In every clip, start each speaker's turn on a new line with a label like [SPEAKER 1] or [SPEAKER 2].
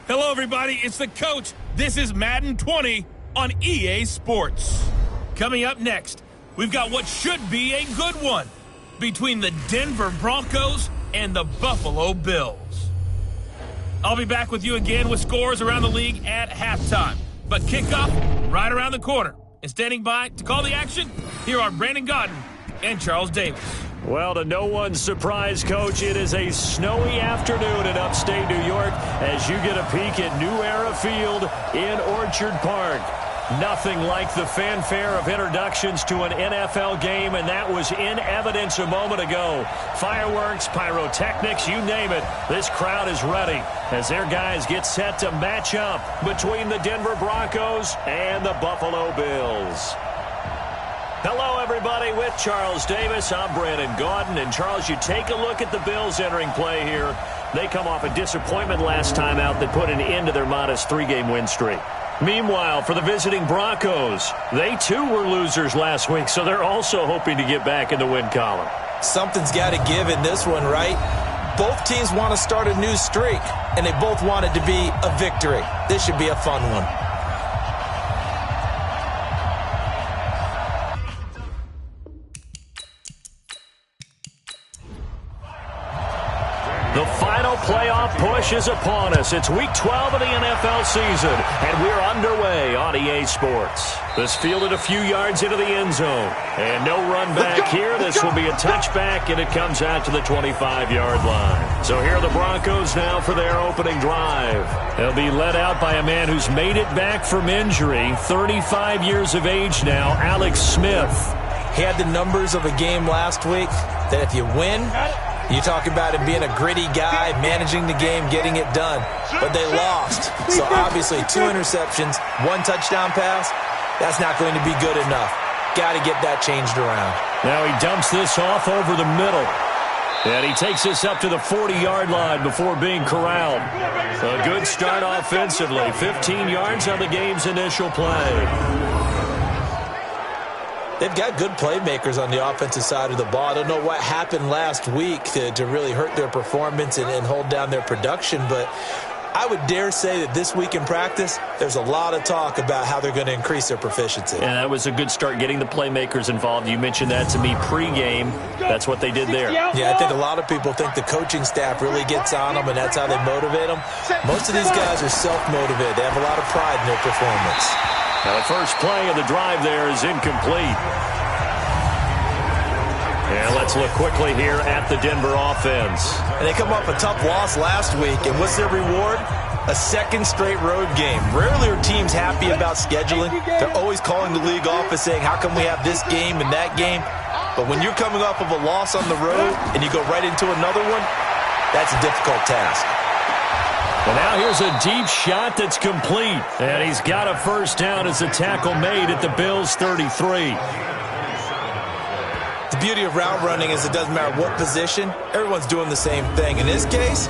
[SPEAKER 1] Hello, everybody. It's the coach. This is Madden 20 on EA Sports. Coming up next, we've got what should be a good one between the Denver Broncos and the Buffalo Bills. I'll be back with you again with scores around the league at halftime. But kickoff right around the corner. And standing by to call the action, here are Brandon Godden and Charles Davis.
[SPEAKER 2] Well, to no one's surprise, Coach, it is a snowy afternoon in upstate New York as you get a peek at New Era Field in Orchard Park. Nothing like the fanfare of introductions to an NFL game, and that was in evidence a moment ago. Fireworks, pyrotechnics, you name it. This crowd is ready as their guys get set to match up between the Denver Broncos and the Buffalo Bills. Hello, everybody. With Charles Davis, I'm Brandon Gaudin. And, Charles, you take a look at the Bills entering play here. They come off a disappointment last time out that put an end to their modest 3-game win streak. Meanwhile, for the visiting Broncos, they too were losers last week, so they're also hoping to get back in the win column.
[SPEAKER 3] Something's got to give in this one, right? Both teams want to start a new streak, and they both want it to be a victory. This should be a fun one.
[SPEAKER 2] The final playoff push is upon us. It's Week 12 of the NFL season, and we're underway on EA Sports. This fielded a few yards into the end zone, and no run back here. This will be a touchback, and it comes out to the 25-yard line. So here are the Broncos now for their opening drive. They'll be led out by a man who's made it back from injury, 35 years of age now, Alex Smith.
[SPEAKER 3] He had the numbers of a game last week that if you win, you talk about him being a gritty guy, managing the game, getting it done. But they lost. So obviously 2 interceptions, 1 touchdown pass, that's not going to be good enough. Got to get that changed around.
[SPEAKER 2] Now he dumps this off over the middle. And he takes this up to the 40-yard line before being corralled. A good start offensively. 15 yards on the game's initial play.
[SPEAKER 3] They've got good playmakers on the offensive side of the ball. I don't know what happened last week to really hurt their performance and hold down their production, but I would dare say that this week in practice, there's a lot of talk about how they're going to increase their proficiency.
[SPEAKER 2] And that was a good start getting the playmakers involved. You mentioned that to me pregame. That's what they did there.
[SPEAKER 3] Yeah, I think a lot of people think the coaching staff really gets on them, and that's how they motivate them. Most of these guys are self-motivated. They have a lot of pride in their performance.
[SPEAKER 2] Now the first play of the drive there is incomplete. And let's look quickly here at the Denver offense.
[SPEAKER 3] And they come off a tough loss last week, and what's their reward? A second straight road game. Rarely are teams happy about scheduling. They're always calling the league office saying, how come we have this game and that game? But when you're coming off of a loss on the road and you go right into another one, that's a difficult task.
[SPEAKER 2] And now here's a deep shot that's complete. And he's got a first down as the tackle made at the Bills' 33.
[SPEAKER 3] The beauty of route running is it doesn't matter what position. Everyone's doing the same thing. In this case,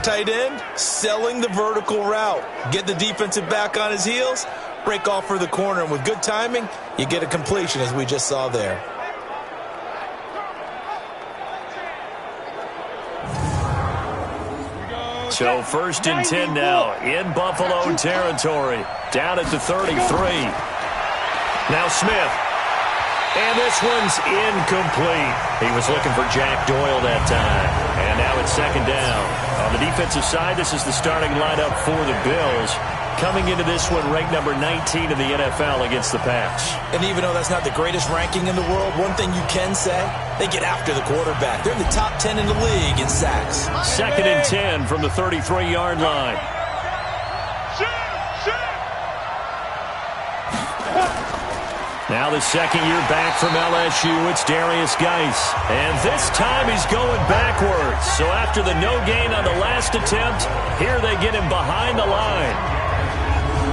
[SPEAKER 3] tight end, selling the vertical route. Get the defensive back on his heels, break off for the corner. And with good timing, you get a completion as we just saw there.
[SPEAKER 2] So first and 10 now in Buffalo territory. Down at the 33. Now Smith. And this one's incomplete. He was looking for Jack Doyle that time. And now it's second down. On the defensive side, this is the starting lineup for the Bills. Coming into this one, ranked number 19 in the NFL against the pass.
[SPEAKER 3] And even though that's not the greatest ranking in the world, one thing you can say, they get after the quarterback. They're in the top 10 in the league in sacks.
[SPEAKER 2] Second and 10 from the 33-yard line. Now the second year back from LSU, it's Darius Geis. And this time he's going backwards. So after the no gain on the last attempt, here they get him behind the line.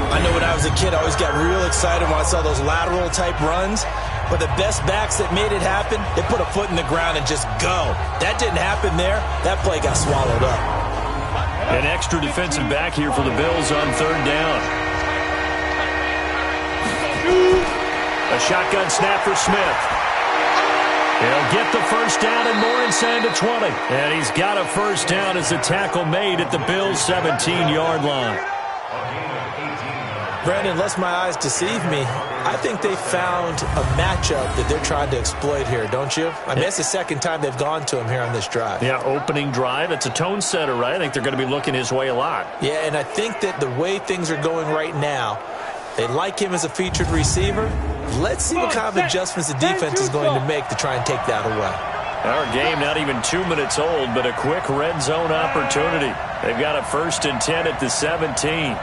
[SPEAKER 3] I know when I was a kid, I always got real excited when I saw those lateral-type runs. But the best backs that made it happen, they put a foot in the ground and just go. That didn't happen there. That play got swallowed up.
[SPEAKER 2] An extra defensive back here for the Bills on third down. A shotgun snap for Smith. He'll get the first down and more inside the 20. And he's got a first down as a tackle made at the Bills' 17-yard line.
[SPEAKER 3] Brandon, unless my eyes deceive me, I think they found a matchup that they're trying to exploit here, don't you? I mean, that's the second time they've gone to him here on this drive.
[SPEAKER 2] Yeah, opening drive. It's a tone setter, right? I think they're going to be looking his way a lot.
[SPEAKER 3] Yeah, and I think that the way things are going right now, they like him as a featured receiver. Let's see what kind of adjustments the defense is going to make to try and take that away.
[SPEAKER 2] Our game not even 2 minutes old, but a quick red zone opportunity. They've got a 1st and 10 at the 17.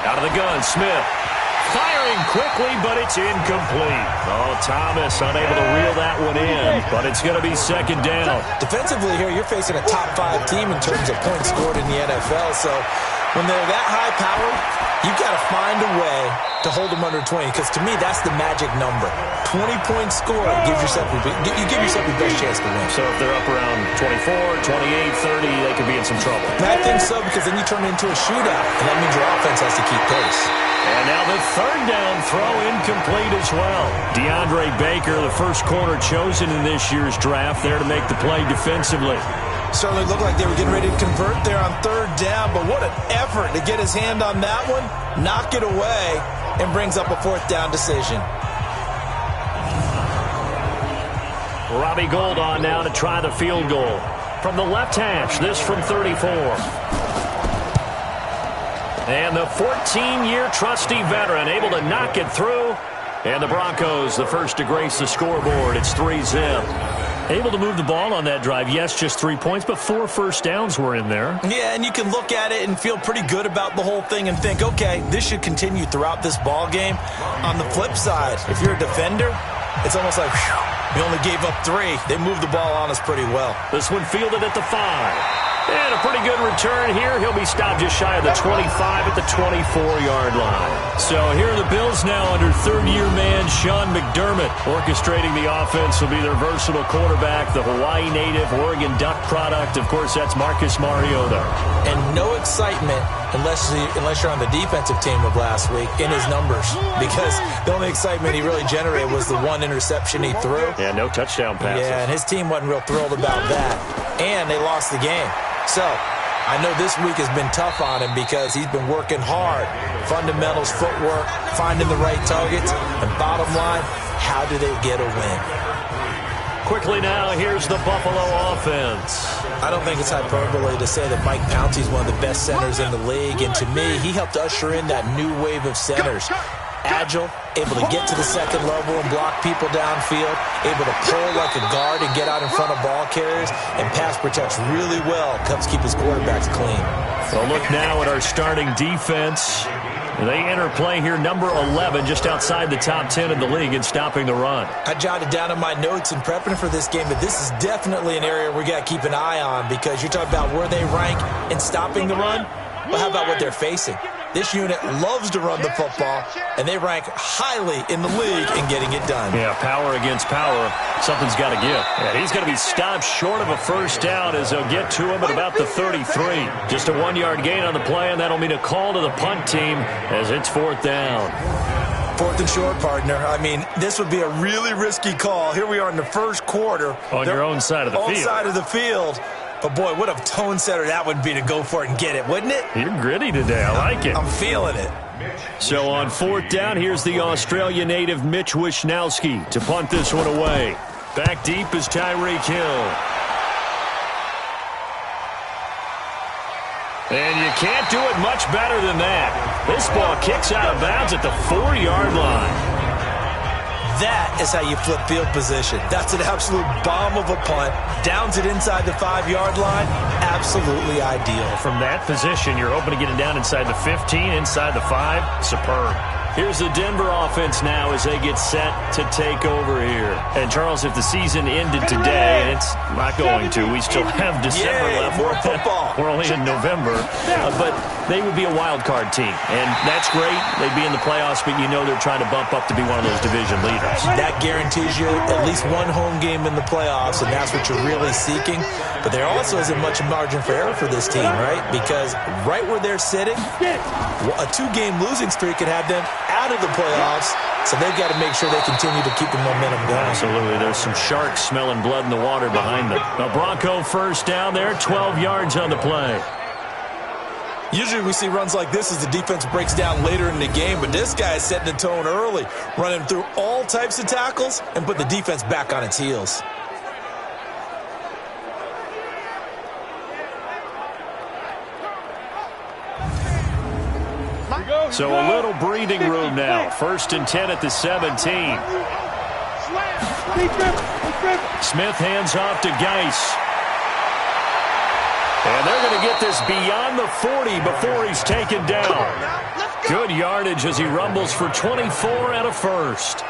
[SPEAKER 2] Out of the gun, Smith. Firing quickly, but it's incomplete. Oh, Thomas unable to reel that one in, but it's going to be 2nd down.
[SPEAKER 3] Defensively here, you're facing a top 5 team in terms of points scored in the NFL, so when they're that high powered, you've got to find a way to hold them under 20, because to me, that's the magic number. 20 points scored, you give yourself your best chance to win.
[SPEAKER 2] So if they're up around 24, 28, 30, they could be in some trouble.
[SPEAKER 3] I think so, because then you turn it into a shootout, and that means your offense has to keep pace.
[SPEAKER 2] And now the 3rd down throw incomplete as well. DeAndre Baker, the first corner chosen in this year's draft, there to make the play defensively.
[SPEAKER 3] Certainly looked like they were getting ready to convert there on 3rd down, but what an effort to get his hand on that one, knock it away, and brings up a 4th down decision.
[SPEAKER 2] Robbie Gould on now to try the field goal. From the left hash, this from 34. And the 14-year trusty veteran able to knock it through. And the Broncos, the first to grace the scoreboard. It's 3-zip. Able to move the ball on that drive. Yes, just 3 points, but 4 first downs were in there.
[SPEAKER 3] Yeah, and you can look at it and feel pretty good about the whole thing and think, okay, this should continue throughout this ball game. On the flip side, if you're a defender, it's almost like, whew, we only gave up 3. They moved the ball on us pretty well.
[SPEAKER 2] This one fielded at the 5. And a pretty good return here. He'll be stopped just shy of the 25 at the 24-yard line. So here are the Bills now under 3rd-year man Sean McDermott. Orchestrating the offense will be their versatile quarterback, the Hawaii native, Oregon Duck product. Of course, that's Marcus Mariota.
[SPEAKER 3] And no excitement unless you're on the defensive team of last week in his numbers, because the only excitement he really generated was the 1 interception he threw.
[SPEAKER 2] Yeah, no touchdown passes.
[SPEAKER 3] Yeah, and his team wasn't real thrilled about that. And they lost the game. So, I know this week has been tough on him because he's been working hard. Fundamentals, footwork, finding the right targets. And bottom line, how do they get a win?
[SPEAKER 2] Quickly now, here's the Buffalo offense.
[SPEAKER 3] I don't think it's hyperbole to say that Mike Pouncey is one of the best centers in the league. And to me, he helped usher in that new wave of centers. Agile, able to get to the 2nd level and block people downfield, able to pull like a guard and get out in front of ball carriers, and pass protects really well, helps keep his quarterbacks clean.
[SPEAKER 2] Well, look now at our starting defense. They enter play here, number 11, just outside the top 10 in the league in stopping the run.
[SPEAKER 3] I jotted down in my notes in prepping for this game that this is definitely an area we got to keep an eye on, because you're talking about where they rank in stopping the run. Well, how about what they're facing? This unit loves to run the football, and they rank highly in the league in getting it done.
[SPEAKER 2] Yeah, power against power. Something's got to give. Yeah, he's going to be stopped short of a first down as they'll get to him at about the 33. Just a 1-yard gain on the play, and that'll mean a call to the punt team as it's 4th down.
[SPEAKER 3] 4th and short, partner. I mean, this would be a really risky call. Here we are in the 1st quarter.
[SPEAKER 2] On your own side of the field.
[SPEAKER 3] On side of the field. But, boy, what a tone setter that would be to go for it and get it, wouldn't it?
[SPEAKER 2] You're gritty today. I like it.
[SPEAKER 3] I'm feeling it.
[SPEAKER 2] So on 4th down, here's the Australia native Mitch Wishnowsky to punt this one away. Back deep is Tyreek Hill. And you can't do it much better than that. This ball kicks out of bounds at the 4-yard line.
[SPEAKER 3] That is how you flip field position. That's an absolute bomb of a punt. Downs it inside the 5-yard line. Absolutely ideal.
[SPEAKER 2] From that position, you're hoping to get it down inside the 15, inside the 5. Superb. Here's the Denver offense now as they get set to take over here. And, Charles, if the season ended today, and it's not going to, we still have December left.
[SPEAKER 3] More football.
[SPEAKER 2] We're only in November. But they would be a wild card team. And that's great. They'd be in the playoffs, but you know they're trying to bump up to be one of those division leaders.
[SPEAKER 3] That guarantees you at least one home game in the playoffs, and that's what you're really seeking. But there also isn't much margin for error for this team, right? Because right where they're sitting, a 2-game losing streak could have them out of the playoffs So they've got to make sure they continue to keep the momentum going.
[SPEAKER 2] Absolutely. There's some sharks smelling blood in the water behind them. A Bronco first down there, 12 yards on the play.
[SPEAKER 3] Usually we see runs like this as the defense breaks down later in the game, but this guy is setting the tone early, running through all types of tackles and put the defense back on its heels.
[SPEAKER 2] So a little breathing room now. 1st and 10 at the 17. Smith hands off to Geis. And they're going to get this beyond the 40 before he's taken down. Good yardage as he rumbles for 24 and a first.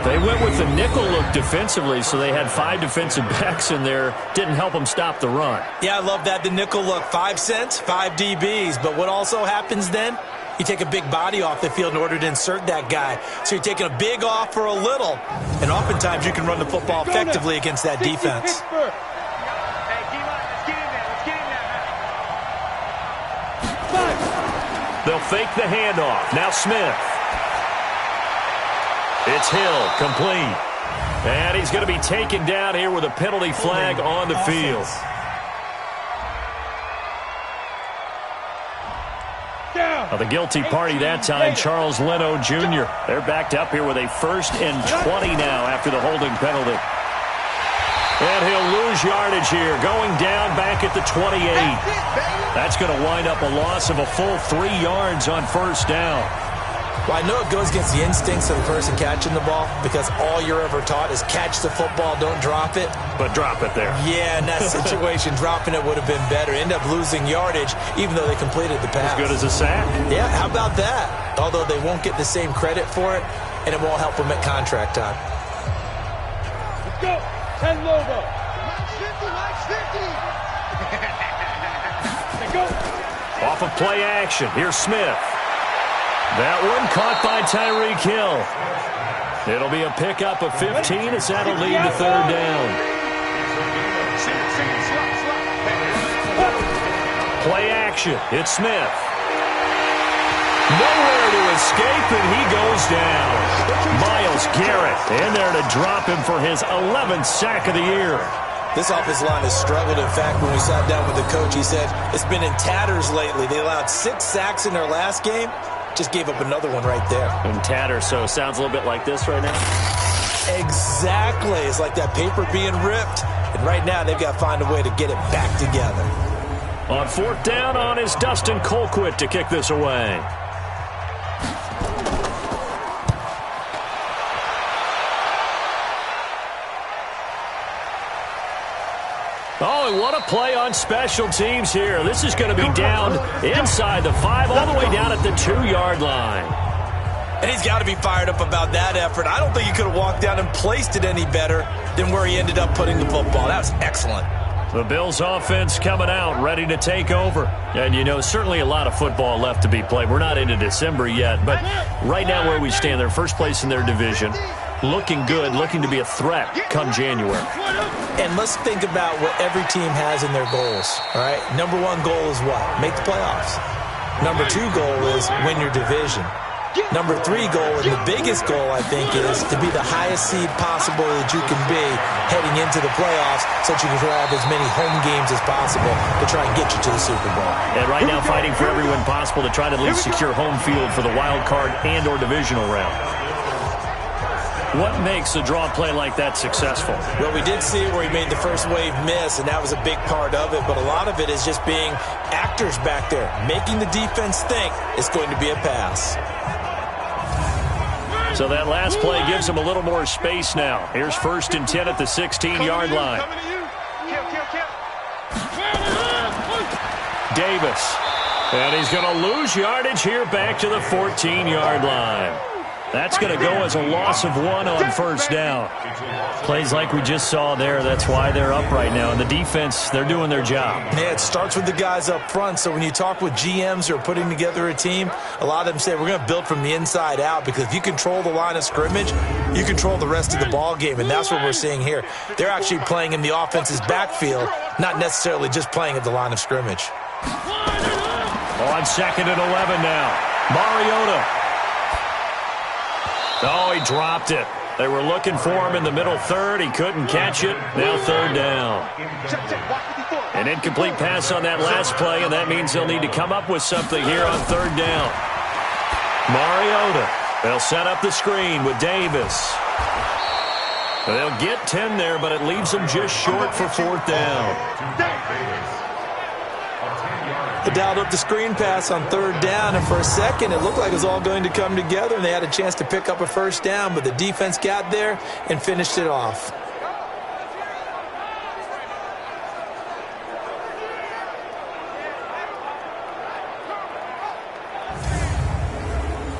[SPEAKER 2] They went with the nickel look defensively, so they had 5 defensive backs in there. Didn't help them stop the run.
[SPEAKER 3] Yeah, I love that, the nickel look. 5 cents, 5 DBs. But what also happens then? You take a big body off the field in order to insert that guy. So you're taking a big off for a little. And oftentimes you can run the football effectively against that defense.
[SPEAKER 2] They'll fake the handoff. Now Smith. It's Hill, complete. And he's going to be taken down here with a penalty flag on the field. Well, the guilty party that time, Charles Leno Jr. They're backed up here with a 1st and 20 now after the holding penalty. And he'll lose yardage here, going down back at the 28. That's going to wind up a loss of a full 3 yards on 1st down.
[SPEAKER 3] Well, I know it goes against the instincts of the person catching the ball because all you're ever taught is catch the football, don't drop it.
[SPEAKER 2] But drop it there.
[SPEAKER 3] Yeah, in that situation, dropping it would have been better. End up losing yardage even though they completed the pass.
[SPEAKER 2] As good as a sack.
[SPEAKER 3] Yeah, how about that? Although they won't get the same credit for it, and it won't help them at contract time.
[SPEAKER 4] Let's go. 10 logo.
[SPEAKER 2] Off of play action. Here's Smith. That one caught by Tyreek Hill. It'll be a pickup of 15 as that'll lead to 3rd down. Play action. It's Smith. Nowhere to escape, and he goes down. Myles Garrett in there to drop him for his 11th sack of the year.
[SPEAKER 3] This offensive line has struggled. In fact, when we sat down with the coach, he said it's been in tatters lately. They allowed 6 sacks in their last game. Just gave up another one right there.
[SPEAKER 2] In tatters, so it sounds a little bit like this right now?
[SPEAKER 3] Exactly. It's like that paper being ripped. And right now, they've got to find a way to get it back together.
[SPEAKER 2] On 4th down on is Dustin Colquitt to kick this away. Oh, what a play on special teams here. This is going to be down inside the 5, all the way down at the 2-yard line.
[SPEAKER 3] And he's got to be fired up about that effort. I don't think he could have walked down and placed it any better than where he ended up putting the football. That was excellent.
[SPEAKER 2] The Bills offense coming out, ready to take over. And, you know, certainly a lot of football left to be played. We're not into December yet, but right now where we stand, they're first place in their division. Looking good, looking to be a threat come January.
[SPEAKER 3] And let's think about what every team has in their goals, all right? Number 1 goal is what? Make the playoffs. Number 2 goal is win your division. Number 3 goal, and the biggest goal, I think, is to be the highest seed possible that you can be heading into the playoffs so that you can have as many home games as possible to try and get you to the Super Bowl.
[SPEAKER 2] And right now fighting for every win possible to try to at least secure home field for the wild card and or divisional round. What makes a draw play like that successful?
[SPEAKER 3] Well, we did see it where he made the first wave miss, and that was a big part of it. But a lot of it is just being actors back there, making the defense think it's going to be a pass.
[SPEAKER 2] So that last play gives him a little more space now. Here's 1st and 10 at the 16-yard line. Davis. And he's going to lose yardage here back to the 14-yard line. That's going to go as a loss of 1 on 1st down. Plays like we just saw there. That's why they're up right now. And the defense, they're doing their job.
[SPEAKER 3] Yeah, it starts with the guys up front. So when you talk with GMs who are putting together a team, a lot of them say we're going to build from the inside out because if you control the line of scrimmage, you control the rest of the ball game. And that's what we're seeing here. They're actually playing in the offense's backfield, not necessarily just playing at the line of scrimmage.
[SPEAKER 2] On 2nd and 11 now. Mariota. Oh, he dropped it. They were looking for him in the middle third. He couldn't catch it. Now third down. An incomplete pass on that last play, and that means they'll need to come up with something here on third down. Mariota. They'll set up the screen with Davis. They'll get 10 there, but it leaves them just short for fourth down.
[SPEAKER 3] They dialed up the screen pass on third down, and for a second it looked like it was all going to come together, and they had a chance to pick up a first down, but the defense got there and finished it off.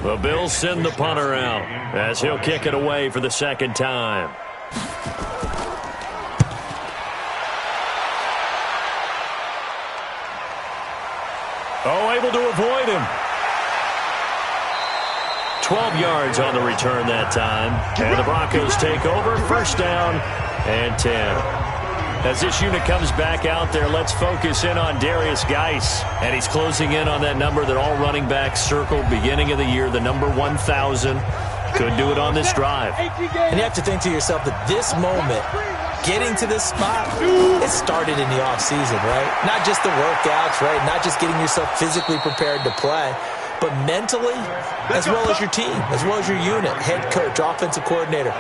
[SPEAKER 2] The Bills send the punter out as he'll kick it away for the second time. Oh, able to avoid him. 12 yards on the return that time. And the Broncos take over. First down and 10. As this unit comes back out there, let's focus in on Darius Geis. And he's closing in on that number that all running backs circled beginning of the year, the number 1,000. Could do it on this drive.
[SPEAKER 3] And you have to think to yourself that this moment, getting to this spot, it started in the offseason, right? Not just the workouts, right? Not just getting yourself physically prepared to play, but mentally, as well as your team, as well as your unit, head coach, offensive coordinator.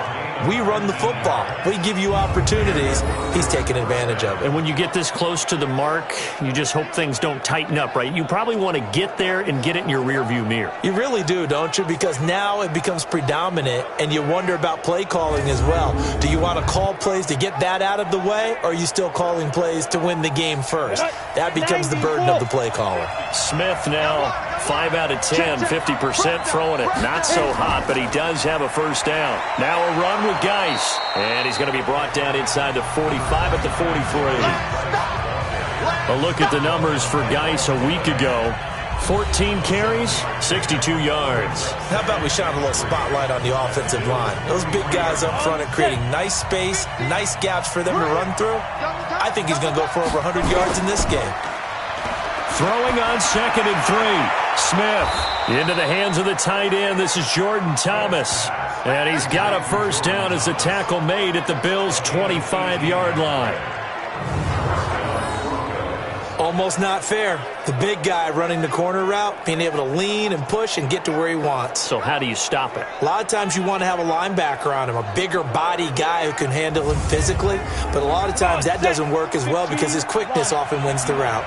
[SPEAKER 3] We run the football. We give you opportunities. He's taking advantage of it.
[SPEAKER 2] And when you get this close to the mark, you just hope things don't tighten up, right? You probably want to get there and get it in your rearview mirror.
[SPEAKER 3] You really do, don't you? Because now it becomes predominant, and you wonder about play calling as well. Do you want to call plays to get that out of the way, or are you still calling plays to win the game first? That becomes the burden of the play caller.
[SPEAKER 2] Smith now 5 out of 10, 50% throwing it. Not so hot, but he does have a first down. Now a run with Geis, and he's going to be brought down inside the 45 at the 43. A look at the numbers for Geis a week ago. 14 carries, 62 yards.
[SPEAKER 3] How about we shine a little spotlight on the offensive line? Those big guys up front are creating nice space, nice gaps for them to run through. I think he's going to go for over 100 yards in this game.
[SPEAKER 2] Throwing on 2nd and 3. Smith into the hands of the tight end. This is Jordan Thomas. And he's got a first down as the tackle made at the Bills' 25-yard line.
[SPEAKER 3] Almost not fair. The big guy running the corner route, being able to lean and push and get to where he wants.
[SPEAKER 2] So how do you stop it?
[SPEAKER 3] A lot of times you want to have a linebacker on him, a bigger body guy who can handle him physically. But a lot of times that doesn't work as well because his quickness often wins the route.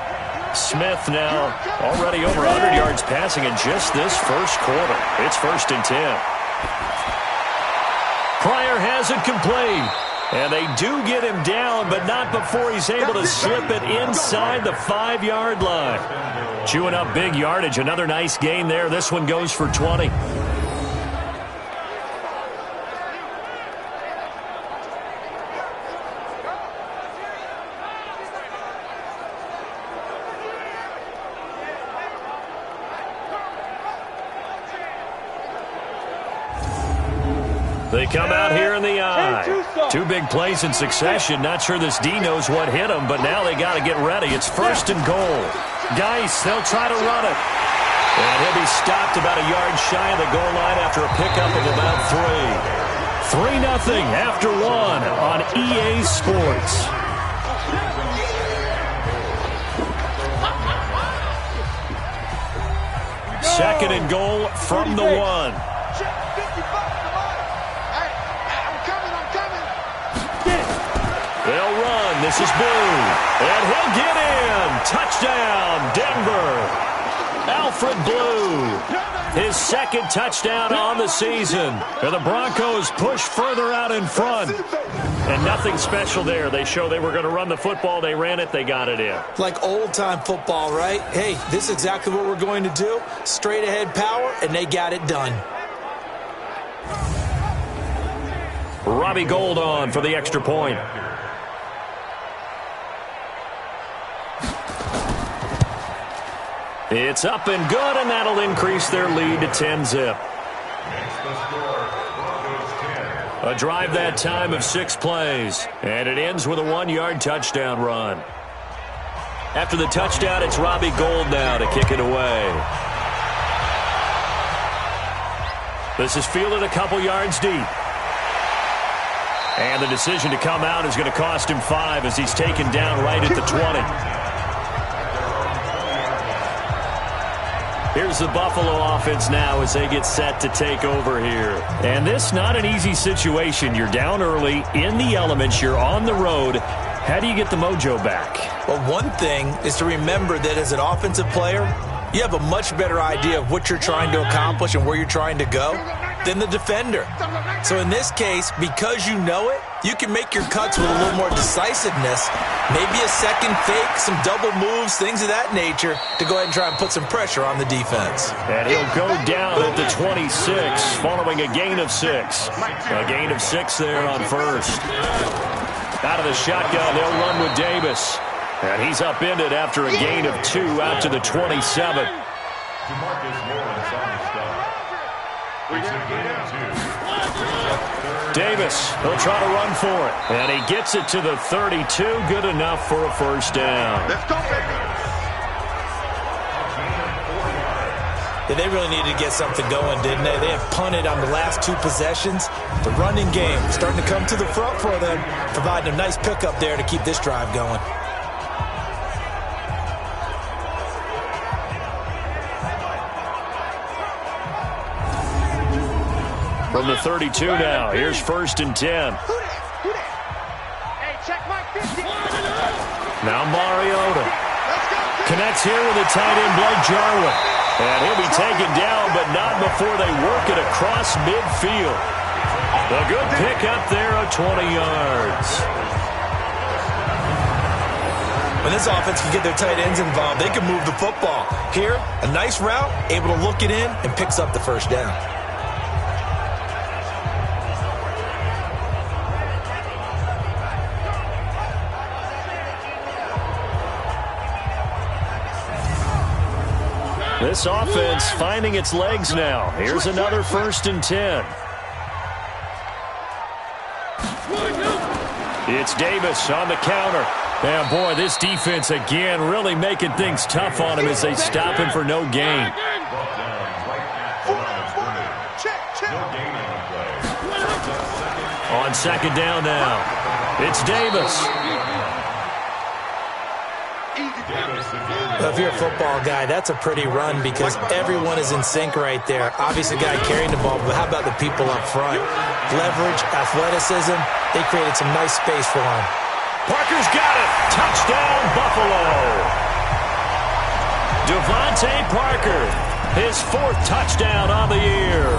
[SPEAKER 2] Smith now already over 100 yards passing in just this first quarter. It's 1st and 10. Pryor has it complete. And they do get him down, but not before he's able to slip it inside the 5-yard line. Chewing up big yardage. Another nice gain there. This one goes for 20. They come out here in the eye. 2 big plays in succession. Not sure this D knows what hit him, but now they got to get ready. It's 1st and goal. Geis, they'll try to run it. And he'll be stopped about a yard shy of the goal line after a pickup of about 3. 3-0 after 1 on EA Sports. Second and goal from the 1. They'll run. This is Blue. And he'll get in. Touchdown, Denver. Alfred Blue. His 2nd touchdown on the season. And the Broncos push further out in front. And nothing special there. They show they were going to run the football. They ran it. They got it in.
[SPEAKER 3] Like old-time football, right? Hey, this is exactly what we're going to do. Straight-ahead power, and they got it done.
[SPEAKER 2] Robbie Gould on for the extra point. It's up and good, and that'll increase their lead to 10-zip. A drive that time of 6 plays, and it ends with a 1-yard touchdown run. After the touchdown, it's Robbie Gould now to kick it away. This is fielded a couple yards deep. And the decision to come out is going to cost him 5 as he's taken down right at the 20. Here's the Buffalo offense now as they get set to take over here. And this not an easy situation. You're down early, in the elements, you're on the road. How do you get the mojo back?
[SPEAKER 3] Well, one thing is to remember that as an offensive player, you have a much better idea of what you're trying to accomplish and where you're trying to go than the defender. So in this case, because you know it, you can make your cuts with a little more decisiveness, maybe a second fake, some double moves, things of that nature, to go ahead and try and put some pressure on the defense.
[SPEAKER 2] And he'll go down at the 26 following a gain of 6. A gain of 6 there on first. Out of the shotgun, they'll run with Davis. And he's upended after a gain of 2 out to the 27. Davis, he'll try to run for it. And he gets it to the 32. Good enough for a first down.
[SPEAKER 4] Let's go, baby.
[SPEAKER 3] Yeah, they really needed to get something going, didn't they? They have punted on the last 2 possessions. The running game starting to come to the front for them, providing a nice pickup there to keep this drive going.
[SPEAKER 2] From the 32 now, here's 1st and 10.
[SPEAKER 4] Hey, check my 50.
[SPEAKER 2] Now Mariota connects here with a tight end, Blake Jarwin. And he'll be taken down, but not before they work it across midfield. A good pickup there of 20 yards.
[SPEAKER 3] When this offense can get their tight ends involved, they can move the football. Here, a nice route, able to look it in, and picks up the first down.
[SPEAKER 2] This offense finding its legs now. Here's another 1st and 10. It's Davis on the counter. And boy, this defense again really making things tough on him as they stop him for no gain. On 2nd down now, it's Davis.
[SPEAKER 3] Well, if you're a football guy, that's a pretty run because everyone is in sync right there. Obviously, the guy carrying the ball, but how about the people up front? Leverage, athleticism, they created some nice space for him.
[SPEAKER 2] Parker's got it. Touchdown, Buffalo. Devontae Parker, his 4th touchdown on the year,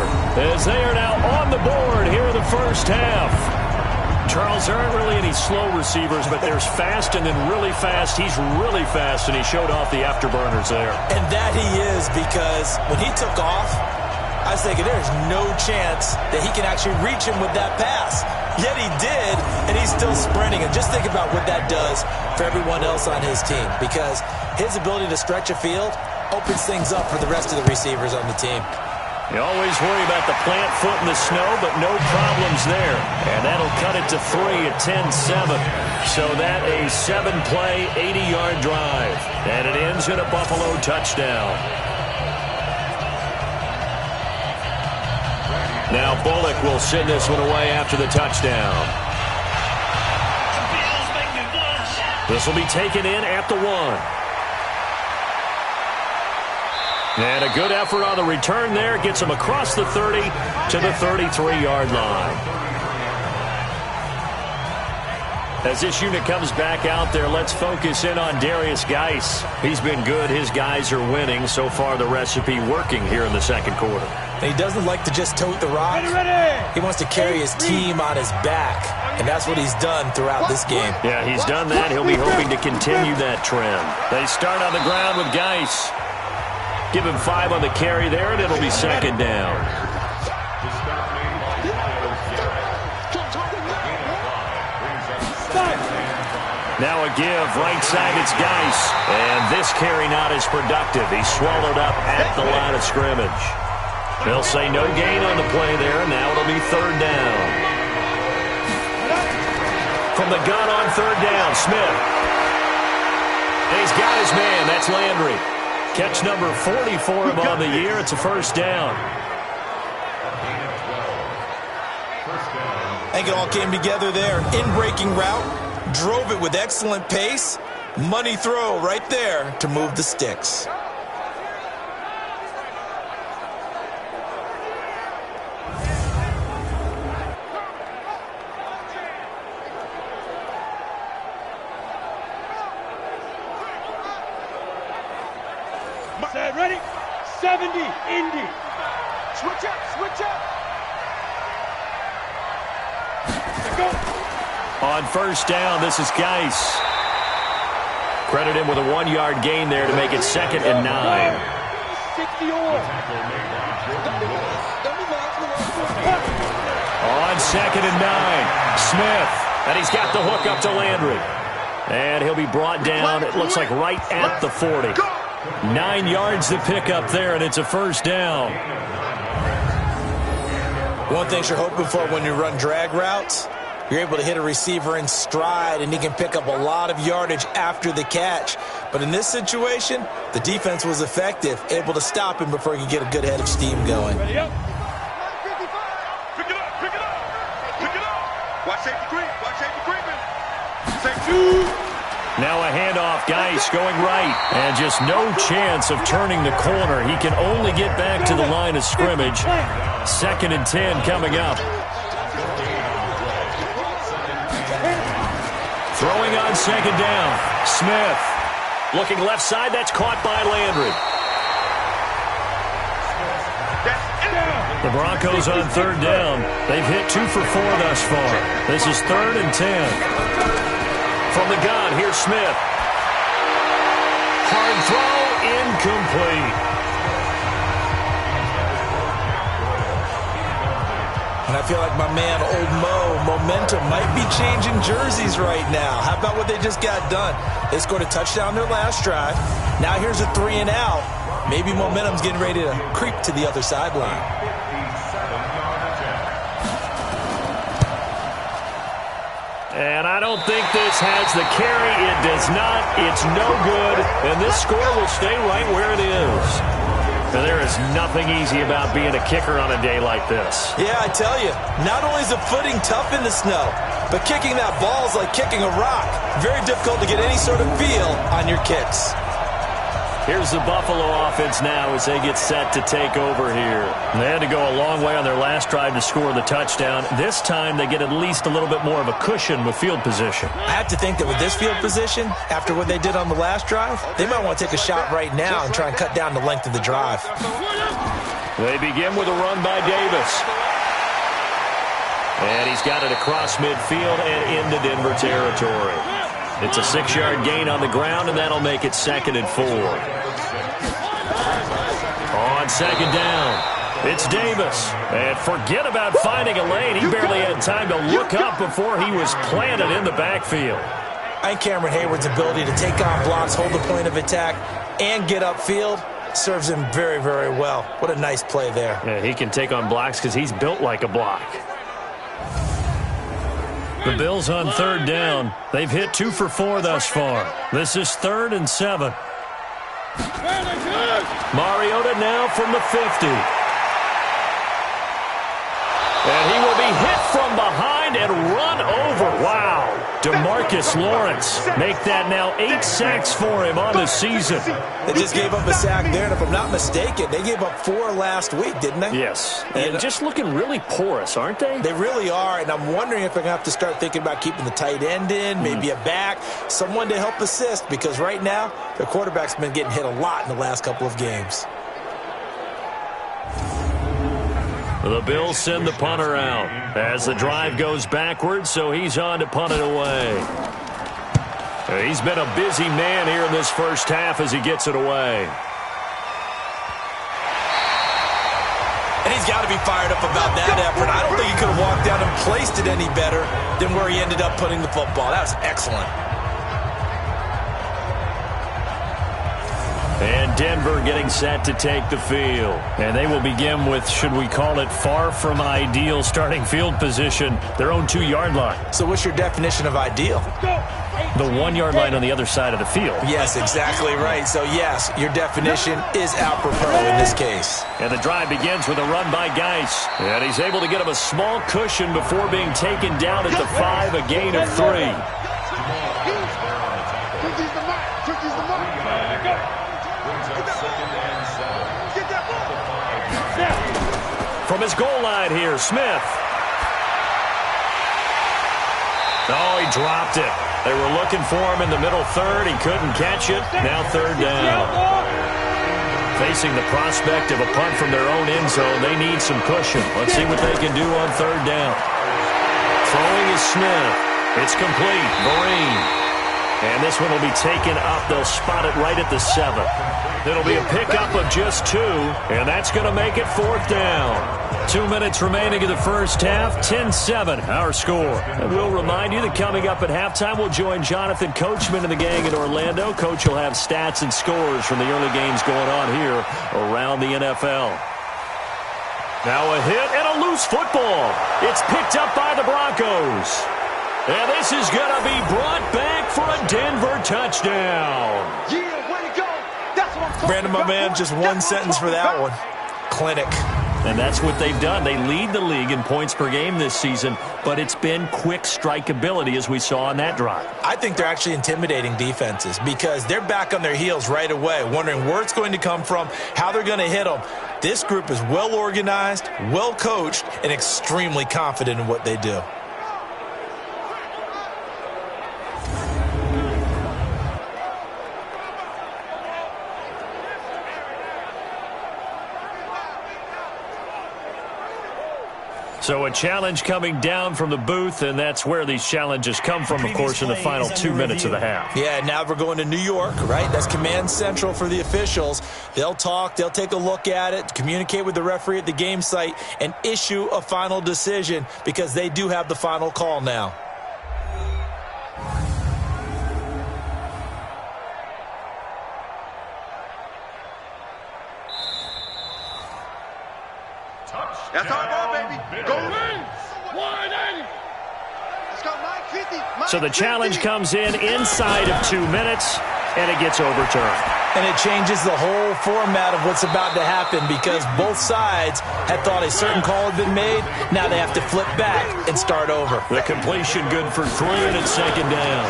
[SPEAKER 2] as they are now on the board here in the first half. Charles, there aren't really any slow receivers, but there's fast and then really fast. He's really fast, and he showed off the afterburners there.
[SPEAKER 3] And that he is, because when he took off, I was thinking there's no chance that he can actually reach him with that pass. Yet he did, and he's still sprinting. And just think about what that does for everyone else on his team, because his ability to stretch a field opens things up for the rest of the receivers on the team.
[SPEAKER 2] You always worry about the plant foot in the snow, but no problems there. And that'll cut it to 3 at 10-7. So that a 7-play, 80-yard drive. And it ends in a Buffalo touchdown. Now Bullock will send this one away after the touchdown. This will be taken in at the 1. And a good effort on the return there. Gets him across the 30 to the 33-yard line. As this unit comes back out there, let's focus in on Darius Geis. He's been good. His guys are winning. So far, the recipe working here in the 2nd quarter.
[SPEAKER 3] And he doesn't like to just tote the rock. He wants to carry his team on his back. And that's what he's done throughout this game.
[SPEAKER 2] Yeah, he's done that. He'll be hoping to continue that trend. They start on the ground with Geis. Give him 5 on the carry there, and it'll be 2nd down. Now a give, right side, it's Geis. And this carry not as productive. He's swallowed up at the line of scrimmage. They'll say no gain on the play there. Now it'll be 3rd down. From the gun on 3rd down, Smith. And he's got his man. That's Landry. Catch number 40 for him on the year. It's a first down.
[SPEAKER 3] I think it all came together there. In-breaking route, drove it with excellent pace. Money throw right there to move the sticks.
[SPEAKER 4] Ready? 70, Indy. Switch up, switch up. Go.
[SPEAKER 2] On first down, this is Geis. Credit him with a 1-yard gain there to make it 2nd and 9.
[SPEAKER 4] 60 on
[SPEAKER 2] 2nd and 9, Smith. And he's got the hook up to Landry. And he'll be brought down, it looks like right at the 40. 9 yards to pick up there, and it's a first down.
[SPEAKER 3] One thing you're hoping for when you run drag routes, you're able to hit a receiver in stride, and he can pick up a lot of yardage after the catch. But in this situation, the defense was effective, able to stop him before he could get a good head of steam going.
[SPEAKER 4] Ready up. Pick it up, pick it up. Pick it up. Watch safety creep, watch safety creeping. Safety.
[SPEAKER 2] Now a handoff, Geis going right, and just no chance of turning the corner. He can only get back to the line of scrimmage. 2nd and 10 coming up. Throwing on 2nd down, Smith. Looking left side, that's caught by Landry. The Broncos on 3rd down. They've hit 2 for 4 thus far. This is 3rd and 10. From the gun, here's Smith. Hard throw, incomplete.
[SPEAKER 3] And I feel like my man, Old Mo, momentum might be changing jerseys right now. How about what they just got done? They scored a touchdown their last drive. Now here's a 3 and out. Maybe momentum's getting ready to creep to the other sideline.
[SPEAKER 2] And I don't think this has the carry. It does not. It's no good. And this score will stay right where it is. And there is nothing easy about being a kicker on a day like this.
[SPEAKER 3] Yeah, I tell you, not only is the footing tough in the snow, but kicking that ball is like kicking a rock. Very difficult to get any sort of feel on your kicks.
[SPEAKER 2] Here's the Buffalo offense now as they get set to take over here. They had to go a long way on their last drive to score the touchdown. This time they get at least a little bit more of a cushion with field position.
[SPEAKER 3] I have to think that with this field position, after what they did on the last drive, they might want to take a shot right now and try and cut down the length of the drive.
[SPEAKER 2] They begin with a run by Davis. And he's got it across midfield and into Denver territory. It's a 6-yard gain on the ground, and that'll make it 2nd and 4. On 2nd down, it's Davis. And forget about finding a lane. He barely had time to look up before he was planted in the backfield.
[SPEAKER 3] I think Cameron Hayward's ability to take on blocks, hold the point of attack, and get upfield serves him very, very well. What a nice play there.
[SPEAKER 2] Yeah, he can take on blocks because he's built like a block. The Bills on 3rd down. They've hit 2 for 4 thus far. This is 3rd and 7. Mariota now from the 50. And he will be hit from behind and run over. Wow. DeMarcus Lawrence make that now 8 sacks for him on the season.
[SPEAKER 3] They just gave up a sack there, and if I'm not mistaken, they gave up 4 last week, didn't they?
[SPEAKER 2] Yes. And just looking really porous, aren't they?
[SPEAKER 3] They really are, and I'm wondering if they're going to have to start thinking about keeping the tight end in, maybe a back, someone to help assist, because right now, their quarterback's been getting hit a lot in the last couple of games.
[SPEAKER 2] The Bills send the punter out as the drive goes backwards, so he's on to punt it away. He's been a busy man here in this first half as he gets it away.
[SPEAKER 3] And he's got to be fired up about that effort. I don't think he could have walked down and placed it any better than where he ended up putting the football. That was excellent.
[SPEAKER 2] And Denver getting set to take the field. And they will begin with, should we call it, far from ideal starting field position, their own 2-yard line.
[SPEAKER 3] So what's your definition of ideal?
[SPEAKER 2] The 1-yard line on the other side of the field.
[SPEAKER 3] Yes, exactly right. So, yes, your definition is apropos in this case.
[SPEAKER 2] And the drive begins with a run by Geis. And he's able to get him a small cushion before being taken down at the 5, a gain of 3. From his goal line here, Smith. Oh, he dropped it. They were looking for him in the middle third. He couldn't catch it. Now 3rd down. Facing the prospect of a punt from their own end zone, they need some cushion. Let's see what they can do on 3rd down. Throwing is Smith. It's complete. Vereen. And this one will be taken up. They'll spot it right at the 7. It'll be a pickup of just 2, and that's going to make it 4th down. 2 minutes remaining in the first half. 10-7, our score. And we'll remind you that coming up at halftime, we'll join Jonathan Coachman and the gang in Orlando. Coach will have stats and scores from the early games going on here around the NFL. Now a hit and a loose football. It's picked up by the Broncos. And this is going to be brought back for a Denver touchdown.
[SPEAKER 4] Yeah, way to go. That's what I'm talking
[SPEAKER 3] Brandon, my man, just one sentence for that one. Clinic.
[SPEAKER 2] And that's what they've done. They lead the league in points per game this season, but it's been quick strikeability as we saw on that drive.
[SPEAKER 3] I think they're actually intimidating defenses because they're back on their heels right away, wondering where it's going to come from, how they're going to hit them. This group is well organized, well coached, and extremely confident in what they do.
[SPEAKER 2] So a challenge coming down from the booth, and that's where these challenges come from, of course, in the final 2 minutes of the half.
[SPEAKER 3] Yeah, now we're going to New York, right? That's command central for the officials. They'll talk, they'll take a look at it, communicate with the referee at the game site, and issue a final decision because they do have the final call now.
[SPEAKER 4] That's our ball, baby. Go in. 180. Let's go, 950.
[SPEAKER 2] So the challenge comes in inside of 2 minutes, and it gets overturned.
[SPEAKER 3] And it changes the whole format of what's about to happen because both sides had thought a certain call had been made. Now they have to flip back and start over.
[SPEAKER 2] The completion good for 3, and it's 2nd down.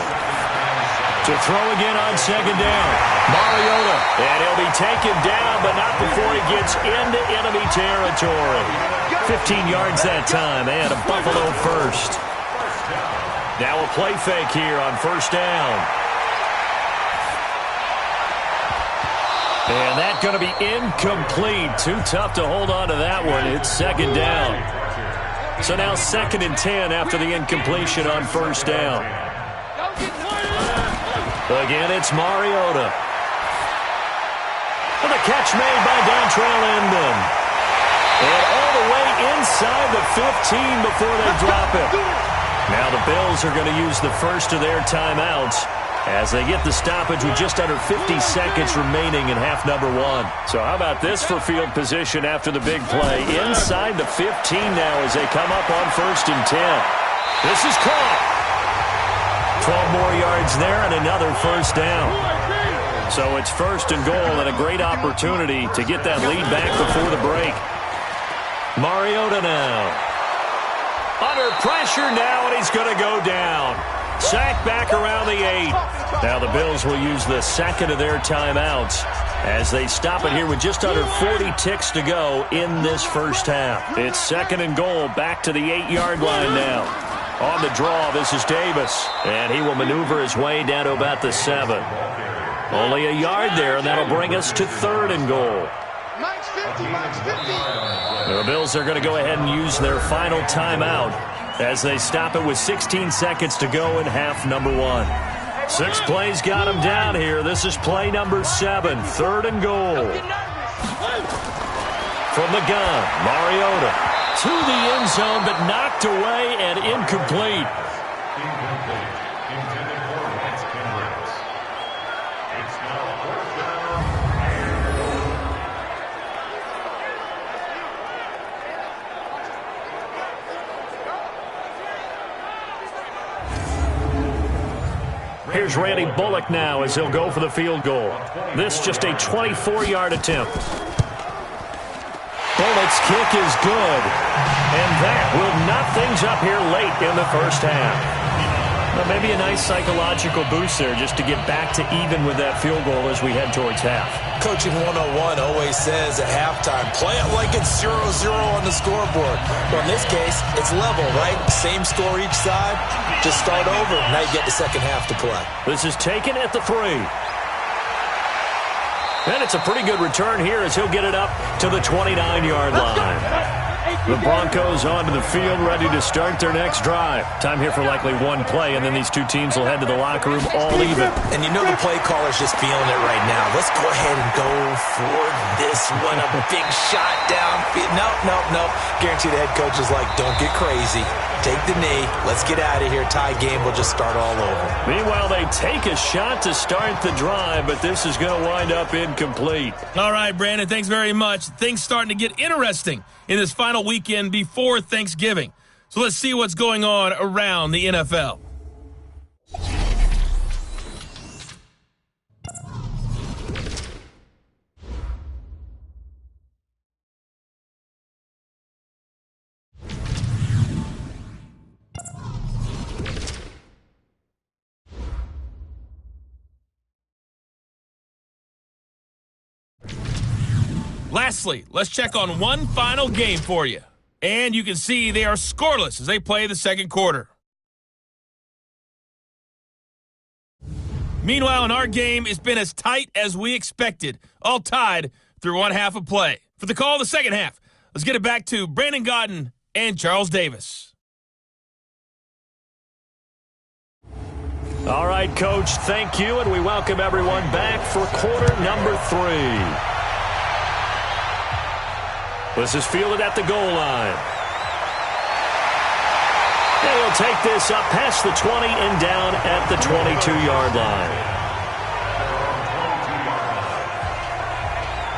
[SPEAKER 2] To throw again on 2nd down. Mariota. And he'll be taken down, but not before he gets into enemy territory. 15 yards that time, and a Buffalo first. Now a play fake here on 1st down. And that's going to be incomplete. Too tough to hold on to that one. It's 2nd down. So now 2nd and 10 after the incompletion on 1st down. Again, it's Mariota. And the catch made by Dontrell Inman. And all the way inside the 15 before they drop it. Now the Bills are going to use the first of their timeouts as they get the stoppage with just under 50 seconds remaining in half number 1. So how about this for field position after the big play? Inside the 15 now as they come up on 1st and 10. This is caught. 12 more yards there and another 1st down. So it's 1st and goal and a great opportunity to get that lead back before the break. Mariota now. Under pressure now, and he's going to go down. Sacked back around the 8. Now the Bills will use the 2nd of their timeouts as they stop it here with just under 40 ticks to go in this first half. It's 2nd and goal, back to the 8-yard line now. On the draw, this is Davis, and he will maneuver his way down to about the 7. Only a yard there, and that'll bring us to 3rd and goal.
[SPEAKER 4] Max 50, Max 50.
[SPEAKER 2] The Bills are going to go ahead and use their final timeout as they stop it with 16 seconds to go in half number 1. 6 plays got them down here. This is play number 7, 3rd and goal. From the gun, Mariota to the end zone, but knocked away and incomplete. Here's Randy Bullock now as he'll go for the field goal. This just a 24-yard attempt. Bullock's kick is good. And that will knock things up here late in the first half. Well, maybe a nice psychological boost there just to get back to even with that field goal as we head towards half.
[SPEAKER 3] Coaching 101 always says at halftime, play it like it's 0-0 on the scoreboard. Well, in this case, it's level, right? Same score each side. Just start over. Now you get the second half to play.
[SPEAKER 2] This is taken at the 3. And it's a pretty good return here as he'll get it up to the 29-yard line. The Broncos onto the field, ready to start their next drive. Time here for likely one play, and then these two teams will head to the locker room all even.
[SPEAKER 3] And you know the play caller's just feeling it right now. Let's go ahead and go for this one. A big shot downfield. Nope. Guarantee the head coach is like, don't get crazy. Take the knee. Let's get out of here. Tie game. We'll just start all over.
[SPEAKER 2] Meanwhile, they take a shot to start the drive, but this is going to wind up incomplete.
[SPEAKER 1] All right, Brandon, thanks very much. Things starting to get interesting in this final weekend before Thanksgiving. So let's see what's going on around the NFL. Lastly, let's check on one final game for you. And you can see they are scoreless as they play the second quarter. Meanwhile, in our game, it's been as tight as we expected, all tied through one half of play. For the call of the second half, let's get it back to Brandon Gaudin and Charles Davis.
[SPEAKER 2] All right, Coach, thank you, and we welcome everyone back for quarter number 3. This is fielded at the goal line. And he'll take this up past the 20 and down at the 22-yard line.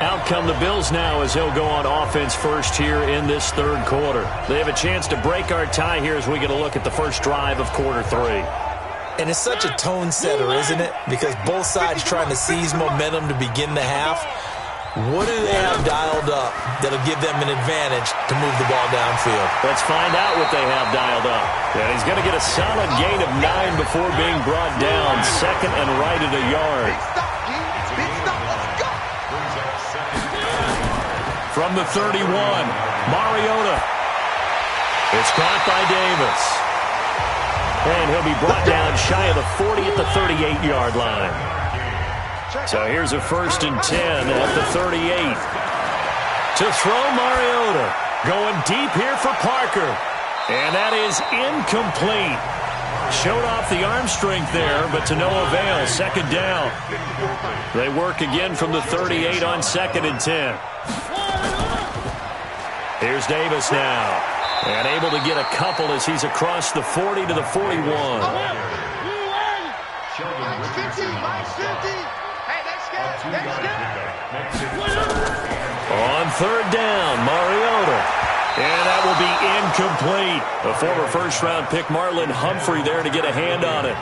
[SPEAKER 2] Out come the Bills now as they'll go on offense first here in this third quarter. They have a chance to break our tie here as we get a look at the first drive of quarter 3.
[SPEAKER 3] And it's such a tone setter, isn't it? Because both sides trying to seize momentum to begin the half. What do they have dialed up that'll give them an advantage to move the ball downfield?
[SPEAKER 2] Let's find out what they have dialed up. And he's going to get a solid gain of 9 before being brought down. Second and right at a yard. From the 31, Mariota. It's caught by Davis. And he'll be brought down shy of the 40 at the 38-yard line. So here's a 1st and 10 at the 38. To throw Mariota. Going deep here for Parker. And that is incomplete. Showed off the arm strength there, but to no avail. Second down. They work again from the 38 on 2nd and 10. Here's Davis now. And able to get a couple as he's across the 40 to the 41. On 3rd down, Mariota. And that will be incomplete. A former first-round pick, Marlon Humphrey, there to get a hand on it.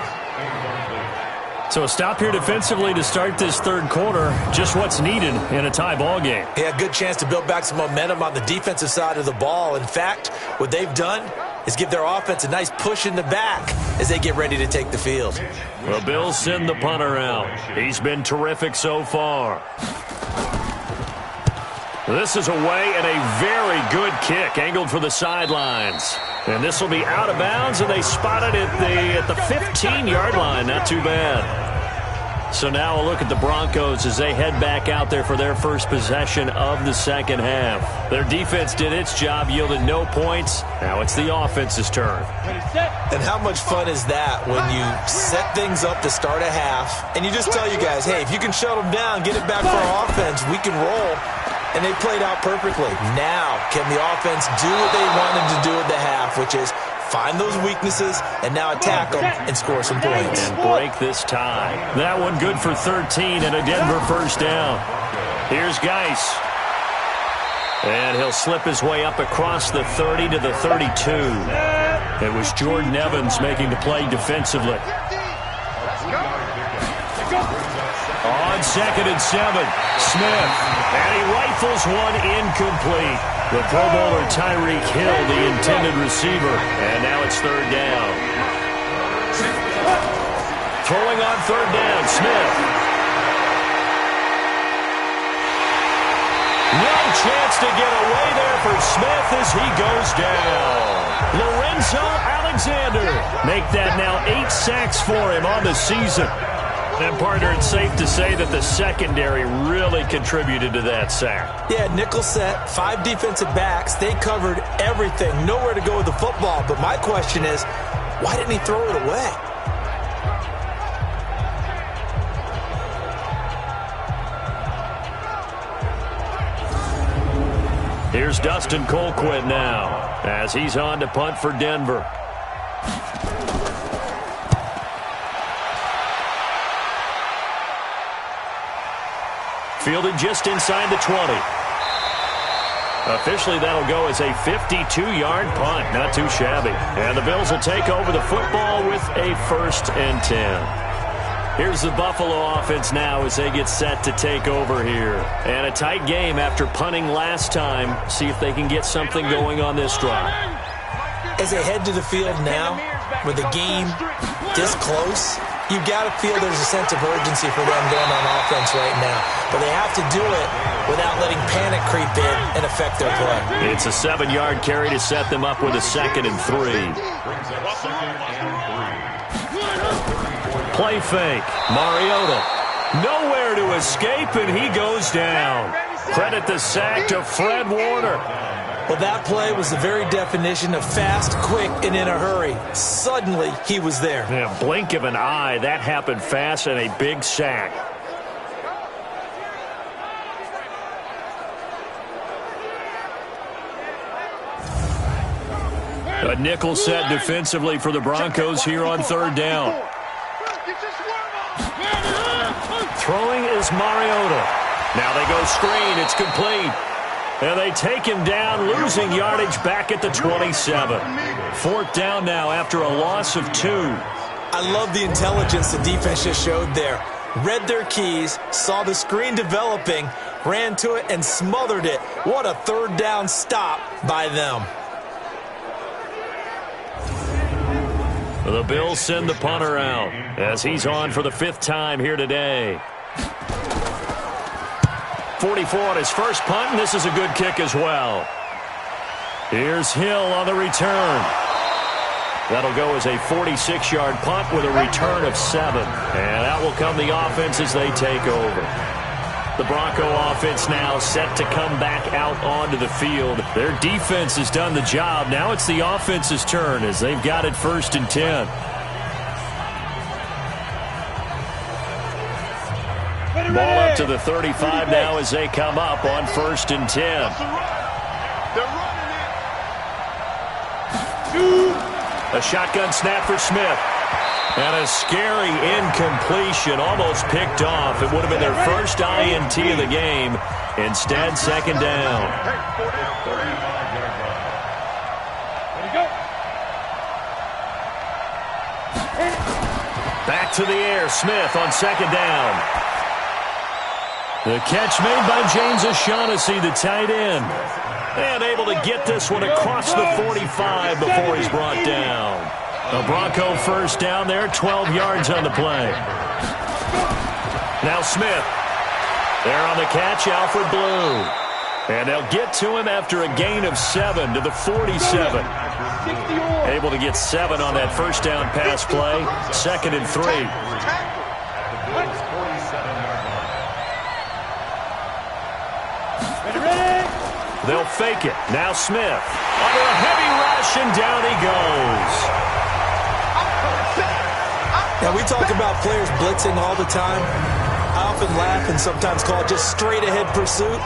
[SPEAKER 2] So a stop here defensively to start this third quarter. Just what's needed in a tie ball game.
[SPEAKER 3] Yeah, good chance to build back some momentum on the defensive side of the ball. In fact, what they've done is give their offense a nice push in the back as they get ready to take the field.
[SPEAKER 2] The Bills send the punter out. He's been terrific so far. This is away and a very good kick angled for the sidelines. And this will be out of bounds, and they spotted it at the 15-yard line. Not too bad. So now a look at the Broncos as they head back out there for their first possession of the second half. Their defense did its job, yielded no points. Now it's the offense's turn.
[SPEAKER 3] And how much fun is that when you set things up to start a half, and you just tell you guys, hey, if you can shut them down, get it back for our offense, we can roll. And they played out perfectly. Now, can the offense do what they wanted to do at the half, which is find those weaknesses and now attack them and score some points.
[SPEAKER 2] And break this tie. That one good for 13 and a Denver first down. Here's Geis. And he'll slip his way up across the 30 to the 32. It was Jordan Evans making the play defensively.
[SPEAKER 4] Let's go.
[SPEAKER 2] on 2nd and 7. Smith, and he rifles one incomplete. The Pro Bowler Tyreek Hill, the intended receiver, and now it's 3rd down. Throwing on 3rd down, Smith. No chance to get away there for Smith as he goes down. Lorenzo Alexander. Make that now 8 sacks for him on the season. And, partner, it's safe to say that the secondary really contributed to that sack.
[SPEAKER 3] Yeah, nickel set, 5 defensive backs. They covered everything. Nowhere to go with the football. But my question is, why didn't he throw it away?
[SPEAKER 2] Here's Dustin Colquitt now as he's on to punt for Denver. Fielded just inside the 20. Officially, that'll go as a 52-yard punt. Not too shabby. And the Bills will take over the football with a 1st and 10. Here's the Buffalo offense now as they get set to take over here. And a tight game after punting last time. See if they can get something going on this drive.
[SPEAKER 3] As they head to the field now, with the game this close, you've got to feel there's a sense of urgency for them going on offense right now. But they have to do it without letting panic creep in and affect their play.
[SPEAKER 2] It's a 7-yard carry to set them up with a 2nd and 3. Play fake. Mariota. Nowhere to escape, and he goes down. Credit the sack to Fred Warner.
[SPEAKER 3] Well, that play was the very definition of fast, quick, and in a hurry. Suddenly, he was there.
[SPEAKER 2] Yeah, blink of an eye. That happened fast and a big sack. A nickel set defensively for the Broncos here on 3rd down. Throwing is Mariota. Now they go screen. It's complete. And they take him down, losing yardage back at the 27. 4th down now after a loss of 2.
[SPEAKER 3] I love the intelligence the defense just showed there. Read their keys, saw the screen developing, ran to it, and smothered it. What a 3rd down stop by them.
[SPEAKER 2] The Bills send the punter out as he's on for the 5th time here today. 44 on his first punt, and this is a good kick as well. Here's Hill on the return. That'll go as a 46-yard punt with a return of 7. And out will come the offense as they take over. The Bronco offense now set to come back out onto the field. Their defense has done the job. Now it's the offense's turn as they've got it 1st and 10. Ball up to the 35 now as they come up on 1st and 10. A shotgun snap for Smith. And a scary incompletion, almost picked off. It would have been their first INT of the game. Instead, 2nd down. Back to the air, Smith on 2nd down. The catch made by James O'Shaughnessy, the tight end. And able to get this one across the 45 before he's brought down. A Bronco 1st down there, 12 yards on the play. Now Smith. There on the catch, Alfred Blue. And they'll get to him after a gain of 7 to the 47. Able to get 7 on that 1st down pass play. 2nd and 3. They'll fake it. Now Smith. Under a heavy rush, and down he goes.
[SPEAKER 3] Now, we talk about players blitzing all the time. I often laugh and sometimes call it just straight-ahead pursuit.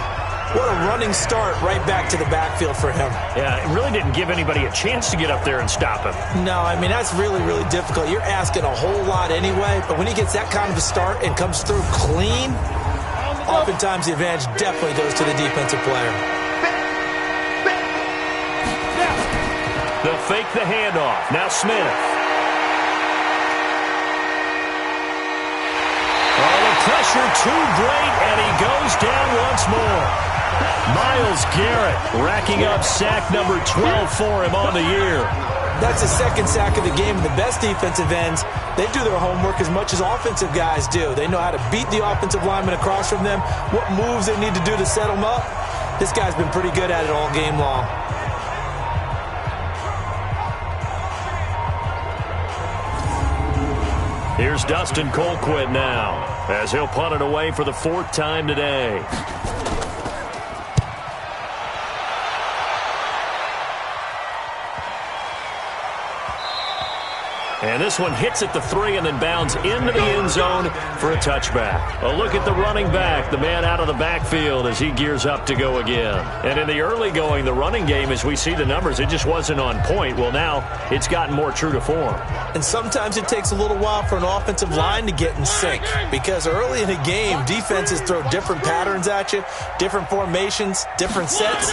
[SPEAKER 3] What a running start right back to the backfield for him.
[SPEAKER 2] Yeah, it really didn't give anybody a chance to get up there and stop him.
[SPEAKER 3] No, I mean, that's really, really difficult. You're asking a whole lot anyway, but when he gets that kind of a start and comes through clean, oftentimes the advantage definitely goes to the defensive player.
[SPEAKER 2] They'll fake the handoff. Now Smith. pressure too great, and he goes down once more. Myles Garrett racking up sack number 12 for him on the year.
[SPEAKER 3] That's the second sack of the game. The best defensive ends, they do their homework as much as offensive guys do. They know how to beat the offensive lineman across from them, what moves they need to do to set them up. This guy's been pretty good at it all game long.
[SPEAKER 2] Here's Dustin Colquitt now, as he'll punt it away for the 4th time today. And this one hits at the 3 and then bounds into the end zone for a touchback. A look at the running back, the man out of the backfield as he gears up to go again. And in the early going, the running game, as we see the numbers, it just wasn't on point. Well, now it's gotten more true to form.
[SPEAKER 3] And sometimes it takes a little while for an offensive line to get in sync, because early in a game, defenses throw different patterns at you, different formations, different sets,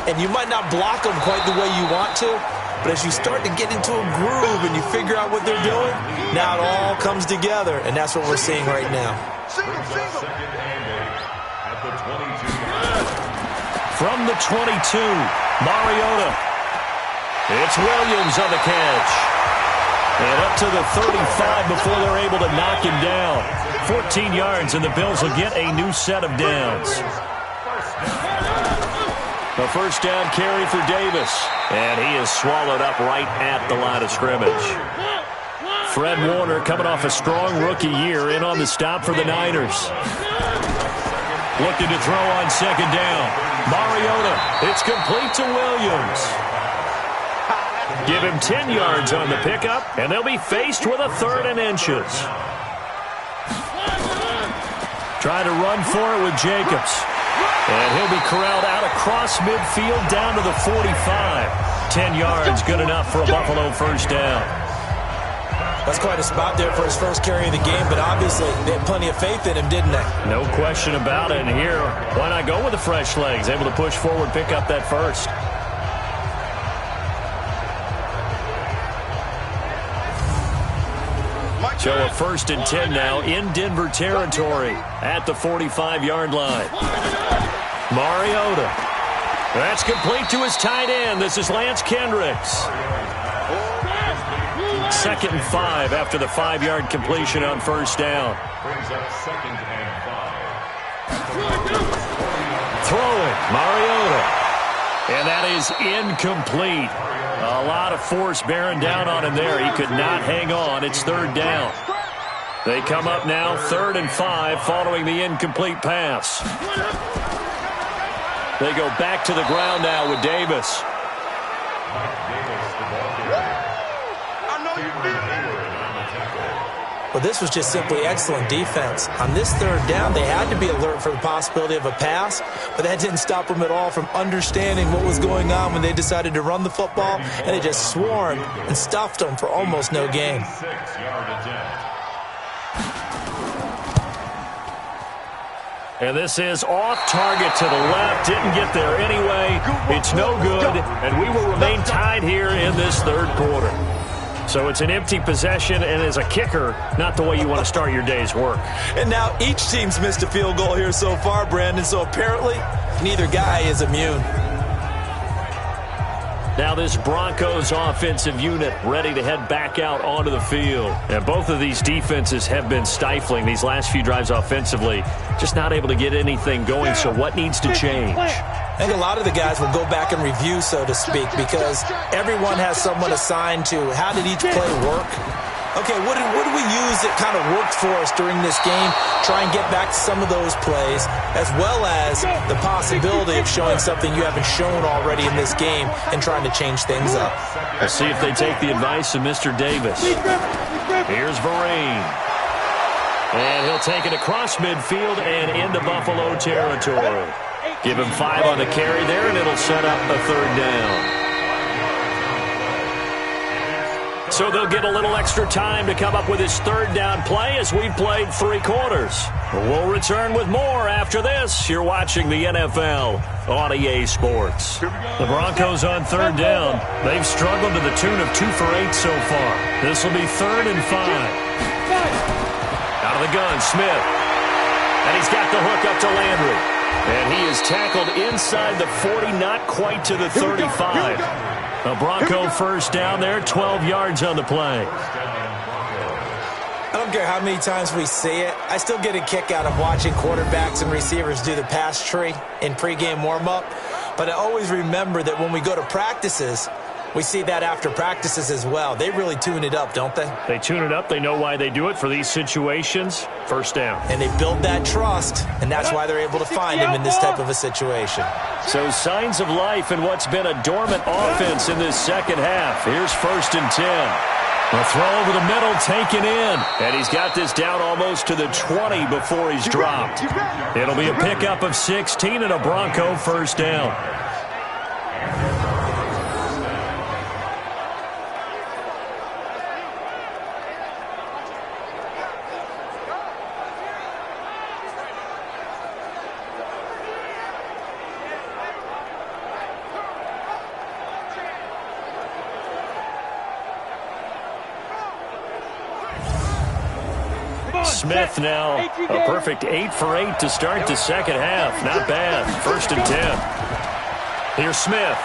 [SPEAKER 3] and you might not block them quite the way you want to. But as you start to get into a groove and you figure out what they're doing, now it all comes together, and that's what we're seeing right now.
[SPEAKER 2] From the 22, Mariota. It's Williams on the catch. And up to the 35 before they're able to knock him down. 14 yards, and the Bills will get a new set of downs. A first down carry for Davis. And he is swallowed up right at the line of scrimmage. Fred Warner coming off a strong rookie year in on the stop for the Niners. Looking to throw on second down. Mariota. It's complete to Williams. Give him 10 yards on the pickup, and they'll be faced with a 3rd and inches. Trying to run for it with Jacobs. And he'll be corralled out across midfield down to the 45. 10 yards, good enough for a Buffalo first down.
[SPEAKER 3] That's quite a spot there for his first carry of the game, but obviously they had plenty of faith in him, didn't they?
[SPEAKER 2] No question about it. And here, why not go with the fresh legs? Able to push forward, pick up that first. So a 1st and 10 now in Denver territory at the 45-yard line. Mariota. That's complete to his tight end. This is Lance Kendricks. 2nd and 5 after the 5-yard completion on first down. Throwing, Mariota. And that is incomplete. A lot of force bearing down on him there. He could not hang on. It's 3rd down. They come up now 3rd and 5 following the incomplete pass. They go back to the ground now with Davis.
[SPEAKER 3] Well, this was just simply excellent defense. On this 3rd down, they had to be alert for the possibility of a pass, but that didn't stop them at all from understanding what was going on when they decided to run the football, and they just swarmed and stuffed them for almost no gain.
[SPEAKER 2] And this is off target to the left. Didn't get there anyway. It's no good, and we will remain tied here in this 3rd quarter. So it's an empty possession, and as a kicker, not the way you want to start your day's work.
[SPEAKER 3] And now each team's missed a field goal here so far, Brandon, so apparently neither guy is immune.
[SPEAKER 2] Now this Broncos offensive unit ready to head back out onto the field. And both of these defenses have been stifling these last few drives offensively. Just not able to get anything going, so what needs to change?
[SPEAKER 3] I think a lot of the guys will go back and review, so to speak, because everyone has someone assigned to how did each play work. Okay, what did we use that kind of worked for us during this game? Try and get back to some of those plays, as well as the possibility of showing something you haven't shown already in this game and trying to change things up.
[SPEAKER 2] We'll see if they take the advice of Mr. Davis. Here's Vereen. And he'll take it across midfield and into Buffalo territory. Give him 5 on the carry there, and it'll set up a 3rd down. So they'll get a little extra time to come up with his 3rd down play as we've played 3 quarters. We'll return with more after this. You're watching the NFL on EA Sports. The Broncos on 3rd down. They've struggled to the tune of 2 for 8 so far. This will be 3rd and 5. Out of the gun, Smith. And he's got the hook up to Landry. And he is tackled inside the 40, not quite to the 35. A Bronco first down there, 12 yards on the play.
[SPEAKER 3] I don't care how many times we see it. I still get a kick out of watching quarterbacks and receivers do the pass tree in pregame warm-up. But I always remember that when we go to practices, we see that after practices as well. They really tune it up, don't they?
[SPEAKER 2] They tune it up. They know why they do it for these situations. First down.
[SPEAKER 3] And they build that trust, and that's why they're able to find him in this type of a situation.
[SPEAKER 2] So signs of life in what's been a dormant offense in this second half. Here's 1st and 10. A throw over the middle, taken in. And he's got this down almost to the 20 before he's dropped. It'll be a pickup of 16 and a Bronco first down. Smith now a perfect 8 for 8 to start the second half. Not bad. 1st and 10. Here's Smith.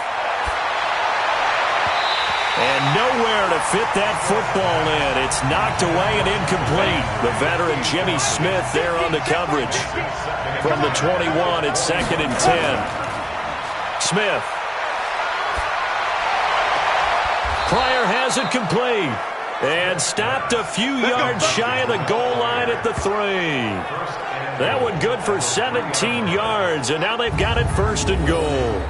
[SPEAKER 2] And nowhere to fit that football in. It's knocked away and incomplete. The veteran Jimmy Smith there on the coverage. From the 21, it's 2nd and 10. Smith. Pryor has it complete. And stopped a few yards shy of the goal line at the 3. That one good for 17 yards, and now they've got it 1st and goal.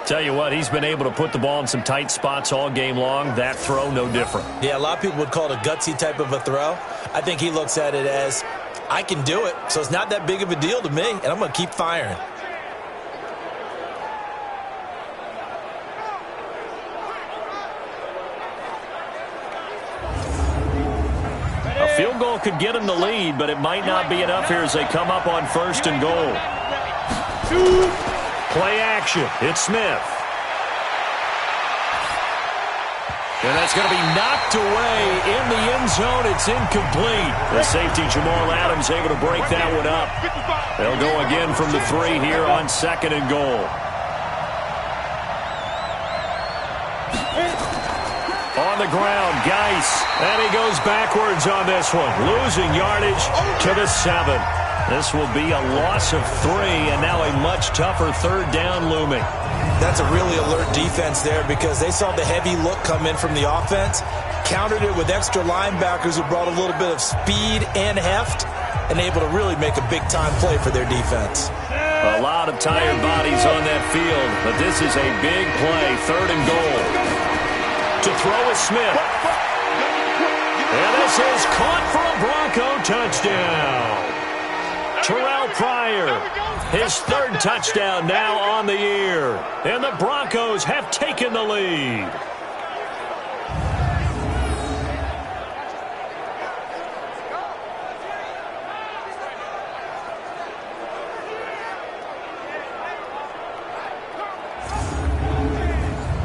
[SPEAKER 2] Tell you what, he's been able to put the ball in some tight spots all game long. That throw, no different.
[SPEAKER 3] Yeah, a lot of people would call it a gutsy type of a throw. I think he looks at it as, I can do it, so it's not that big of a deal to me, and I'm going to keep firing.
[SPEAKER 2] Field goal could get him the lead, but it might not be enough here as they come up on 1st and goal. Play action. It's Smith. And that's going to be knocked away in the end zone. It's incomplete. The safety, Jamal Adams, able to break that one up. They'll go again from the 3 here on 2nd and goal. On the ground, Geis, and he goes backwards on this one, losing yardage to the 7. This will be a loss of 3, and now a much tougher 3rd down looming.
[SPEAKER 3] That's a really alert defense there because they saw the heavy look come in from the offense, countered it with extra linebackers who brought a little bit of speed and heft, and able to really make a big-time play for their defense.
[SPEAKER 2] A lot of tired bodies on that field, but this is a big play, 3rd and goal. To throw is Smith. And this is caught for a Bronco touchdown. Terrell Pryor, his 3rd touchdown now on the year. And the Broncos have taken the lead.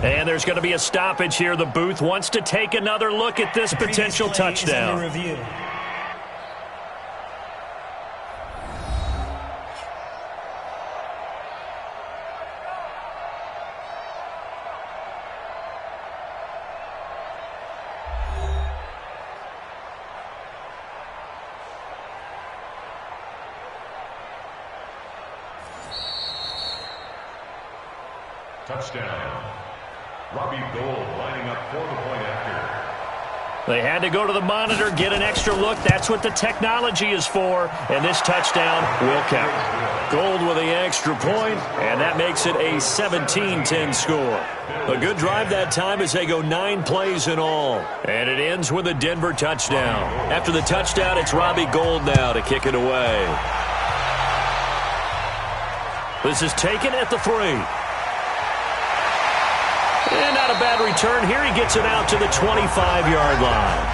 [SPEAKER 2] And there's going to be a stoppage here. The booth wants to take another look at this potential touchdown.
[SPEAKER 5] Touchdown. Robbie Gould lining up for the point after.
[SPEAKER 2] They had to go to the monitor, get an extra look. That's what the technology is for. And this touchdown will count. Gould with the extra point, and that makes it a 17-10 score. A good drive that time as they go 9 plays in all. And it ends with a Denver touchdown. After the touchdown, it's Robbie Gould now to kick it away. This is taken at the 3. And not a bad return here. He gets it out to the 25-yard line.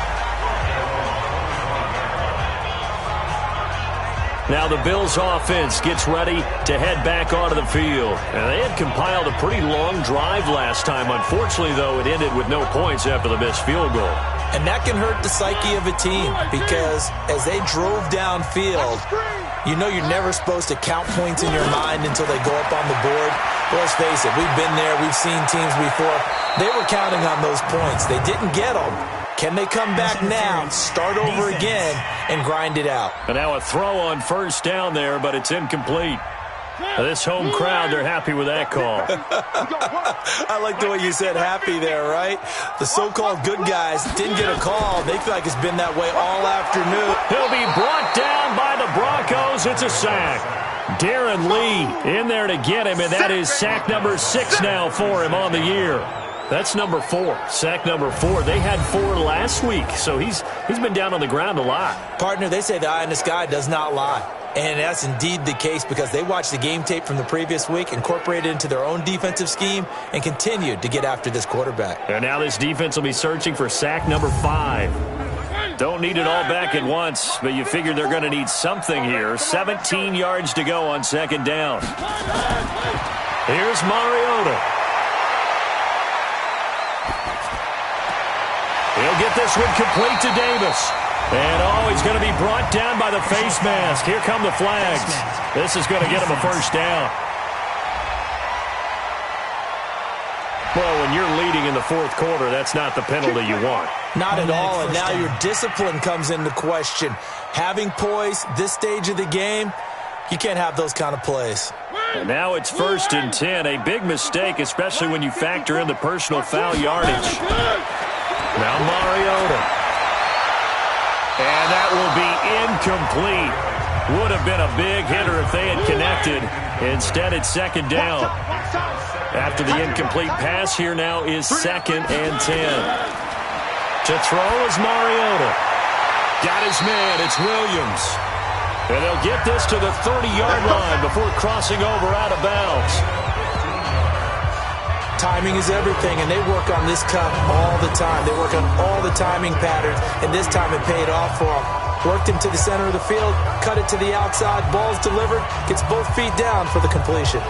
[SPEAKER 2] Now the Bills offense gets ready to head back onto the field. And they had compiled a pretty long drive last time. Unfortunately, though, it ended with no points after the missed field goal.
[SPEAKER 3] And that can hurt the psyche of a team because as they drove downfield, you know you're never supposed to count points in your mind until they go up on the board. But let's face it, we've been there. We've seen teams before. They were counting on those points. They didn't get them. Can they come back now, start over again, and grind it out?
[SPEAKER 2] And now a throw on first down there, but it's incomplete. This home crowd, they're happy with that call.
[SPEAKER 3] I like the way you said happy there, right? The so-called good guys didn't get a call. They feel like it's been that way all afternoon.
[SPEAKER 2] He'll be brought down by the Broncos. It's a sack. Darren Lee in there to get him, and that is sack number 6 now for him on the year. That's number 4, sack number 4. They had 4 last week, so he's been down on the ground a lot.
[SPEAKER 3] Partner, they say the eye in the sky does not lie. And that's indeed the case because they watched the game tape from the previous week, incorporated it into their own defensive scheme, and continued to get after this quarterback.
[SPEAKER 2] And now this defense will be searching for sack number 5. Don't need it all back at once, but you figure they're going to need something here. 17 yards to go on second down. Here's Mariota. He'll get this one complete to Davis. And, he's going to be brought down by the face mask. Here come the flags. This is going to get him a first down. Well, when you're leading in the fourth quarter, that's not the penalty you want.
[SPEAKER 3] Not at all, and now your discipline comes into question. Having poise this stage of the game, you can't have those kind of plays.
[SPEAKER 2] And now it's 1st and 10. A big mistake, especially when you factor in the personal foul yardage. Now Mariota. And that will be incomplete. Would have been a big hitter if they had connected. Instead, it's second down. After the incomplete pass, here now is 2nd and 10. To throw is Mariota. Got his man. It's Williams. And they'll get this to the 30-yard line before crossing over out of bounds.
[SPEAKER 3] Timing is everything, and they work on this cut all the time. They work on all the timing patterns, and this time it paid off for them. Worked him to the center of the field, cut it to the outside, ball's delivered, gets both feet down for the completion.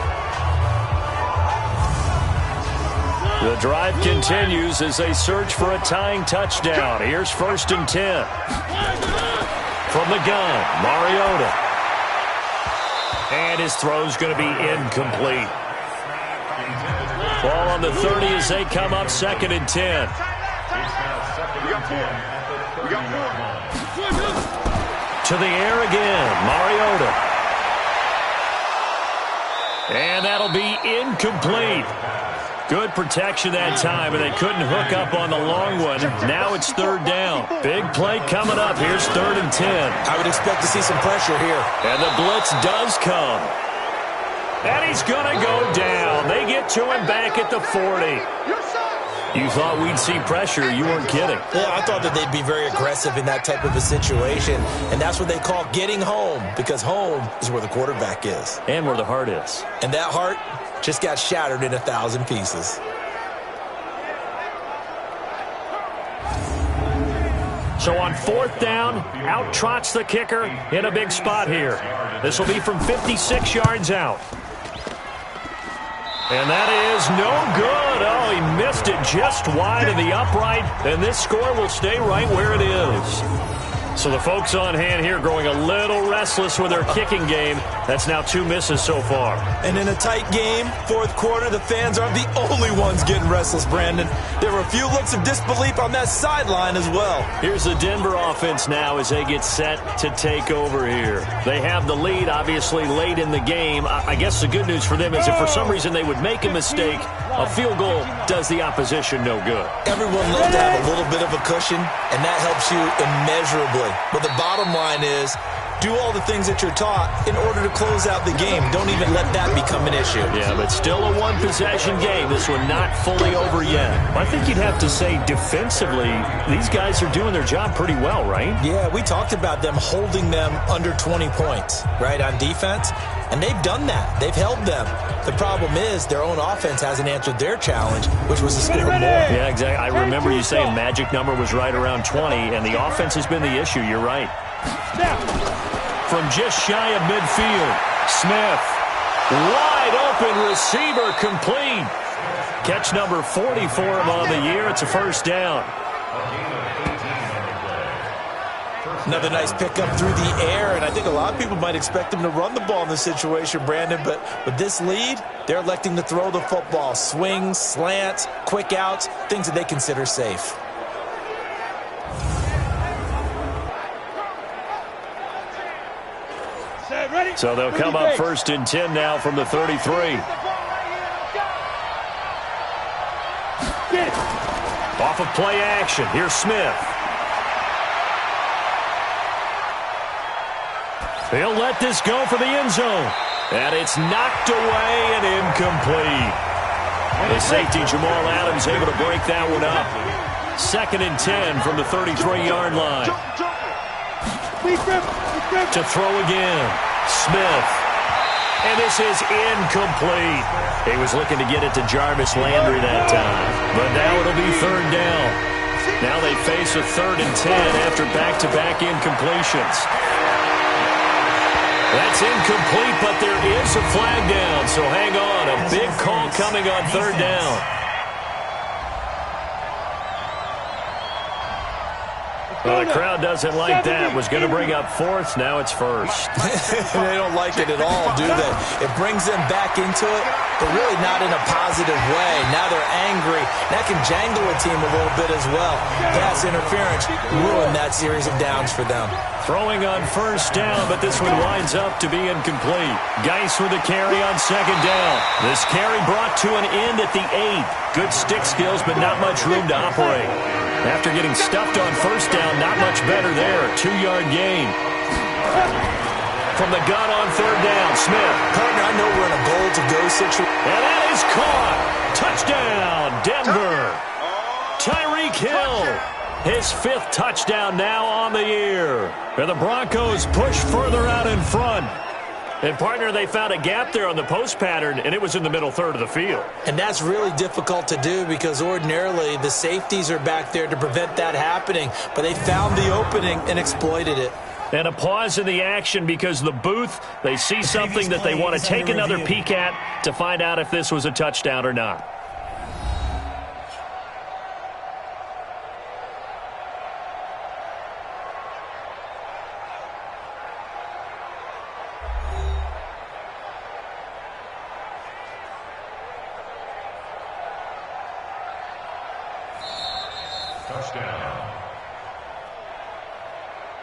[SPEAKER 2] The drive continues as they search for a tying touchdown. Here's 1st and 10. From the gun, Mariota. And his throw's going to be incomplete. Ball on the 30 as they come up 2nd and 10. To the air again, Mariota. And that'll be incomplete. Good protection that time, and they couldn't hook up on the long one. Now it's 3rd down. Big play coming up. Here's 3rd and 10.
[SPEAKER 3] I would expect to see some pressure here.
[SPEAKER 2] And the blitz does come. And he's going to go down. They get to him back at the 40. You thought we'd see pressure. You weren't kidding.
[SPEAKER 3] Yeah, I thought that they'd be very aggressive in that type of a situation. And that's what they call getting home, because home is where the quarterback is.
[SPEAKER 2] And where the heart is.
[SPEAKER 3] And that heart just got shattered in 1,000 pieces.
[SPEAKER 2] So on 4th down, out trots the kicker in a big spot here. This will be from 56 yards out. And that is no good. Oh, he missed it just wide of the upright, and this score will stay right where it is. So the folks on hand here growing a little restless with their kicking game. That's now 2 misses so far.
[SPEAKER 3] And in a tight game, fourth quarter, the fans aren't the only ones getting restless, Brandon. There were a few looks of disbelief on that sideline as well.
[SPEAKER 2] Here's the Denver offense now as they get set to take over here. They have the lead, obviously, late in the game. I guess the good news for them is if for some reason they would make a mistake, a field goal does the opposition no good.
[SPEAKER 3] Everyone loves to have a little bit of a cushion, and that helps you immeasurably. But the bottom line is, do all the things that you're taught in order to close out the game. Don't even let that become an issue.
[SPEAKER 2] Yeah, but still a one-possession game. This one not fully over yet. I think you'd have to say defensively, these guys are doing their job pretty well, right?
[SPEAKER 3] Yeah, we talked about them holding them under 20 points, right, on defense. And they've done that. They've held them. The problem is their own offense hasn't answered their challenge, which was to score more.
[SPEAKER 2] Yeah, exactly. I remember you saying magic number was right around 20, and the offense has been the issue. You're right. from just shy of midfield. Smith, wide open receiver, complete. Catch number 40 for him on the year. It's a first down.
[SPEAKER 3] Another nice pickup through the air, and I think a lot of people might expect him to run the ball in this situation, Brandon, but with this lead, they're electing to throw the football. Swings, slants, quick outs, things that they consider safe.
[SPEAKER 2] So they'll come up first and 10 now from the 33. Off of play action, here's Smith. He'll let this go for the end zone. And it's knocked away and incomplete. The safety, Jamal Adams, able to break that one up. 2nd and 10 from the 33-yard line. To throw again. Smith. And this is incomplete. He was looking to get it to Jarvis Landry that time. But now it'll be 3rd down. Now they face a 3rd and 10 after back-to-back incompletions. That's incomplete, but there is a flag down, so hang on. A big call coming on 3rd down. Well, the crowd doesn't like that. Was going to bring up 4th. Now it's 1st.
[SPEAKER 3] They don't like it at all, do they? It brings them back into it, but really not in a positive way. Now they're angry. That can jangle a team a little bit as well. Pass interference ruined that series of downs for them.
[SPEAKER 2] Throwing on 1st down, but this one winds up to be incomplete. Geis with a carry on 2nd down. This carry brought to an end at the 8. Good stick skills, but not much room to operate. After getting stuffed on 1st down, not much better there. 2-yard gain. From the gun on 3rd down, Smith.
[SPEAKER 3] Partner, I know we're in a goal-to-go situation.
[SPEAKER 2] And that is caught. Touchdown, Denver. Tyreek Hill. His 5th touchdown now on the year. And the Broncos push further out in front. And, partner, they found a gap there on the post pattern, and it was in the middle 3rd of the field.
[SPEAKER 3] And that's really difficult to do because ordinarily the safeties are back there to prevent that happening. But they found the opening and exploited it.
[SPEAKER 2] And a pause in the action because the booth, they see something that they want to take another peek at to find out if this was a touchdown or not.
[SPEAKER 5] Touchdown.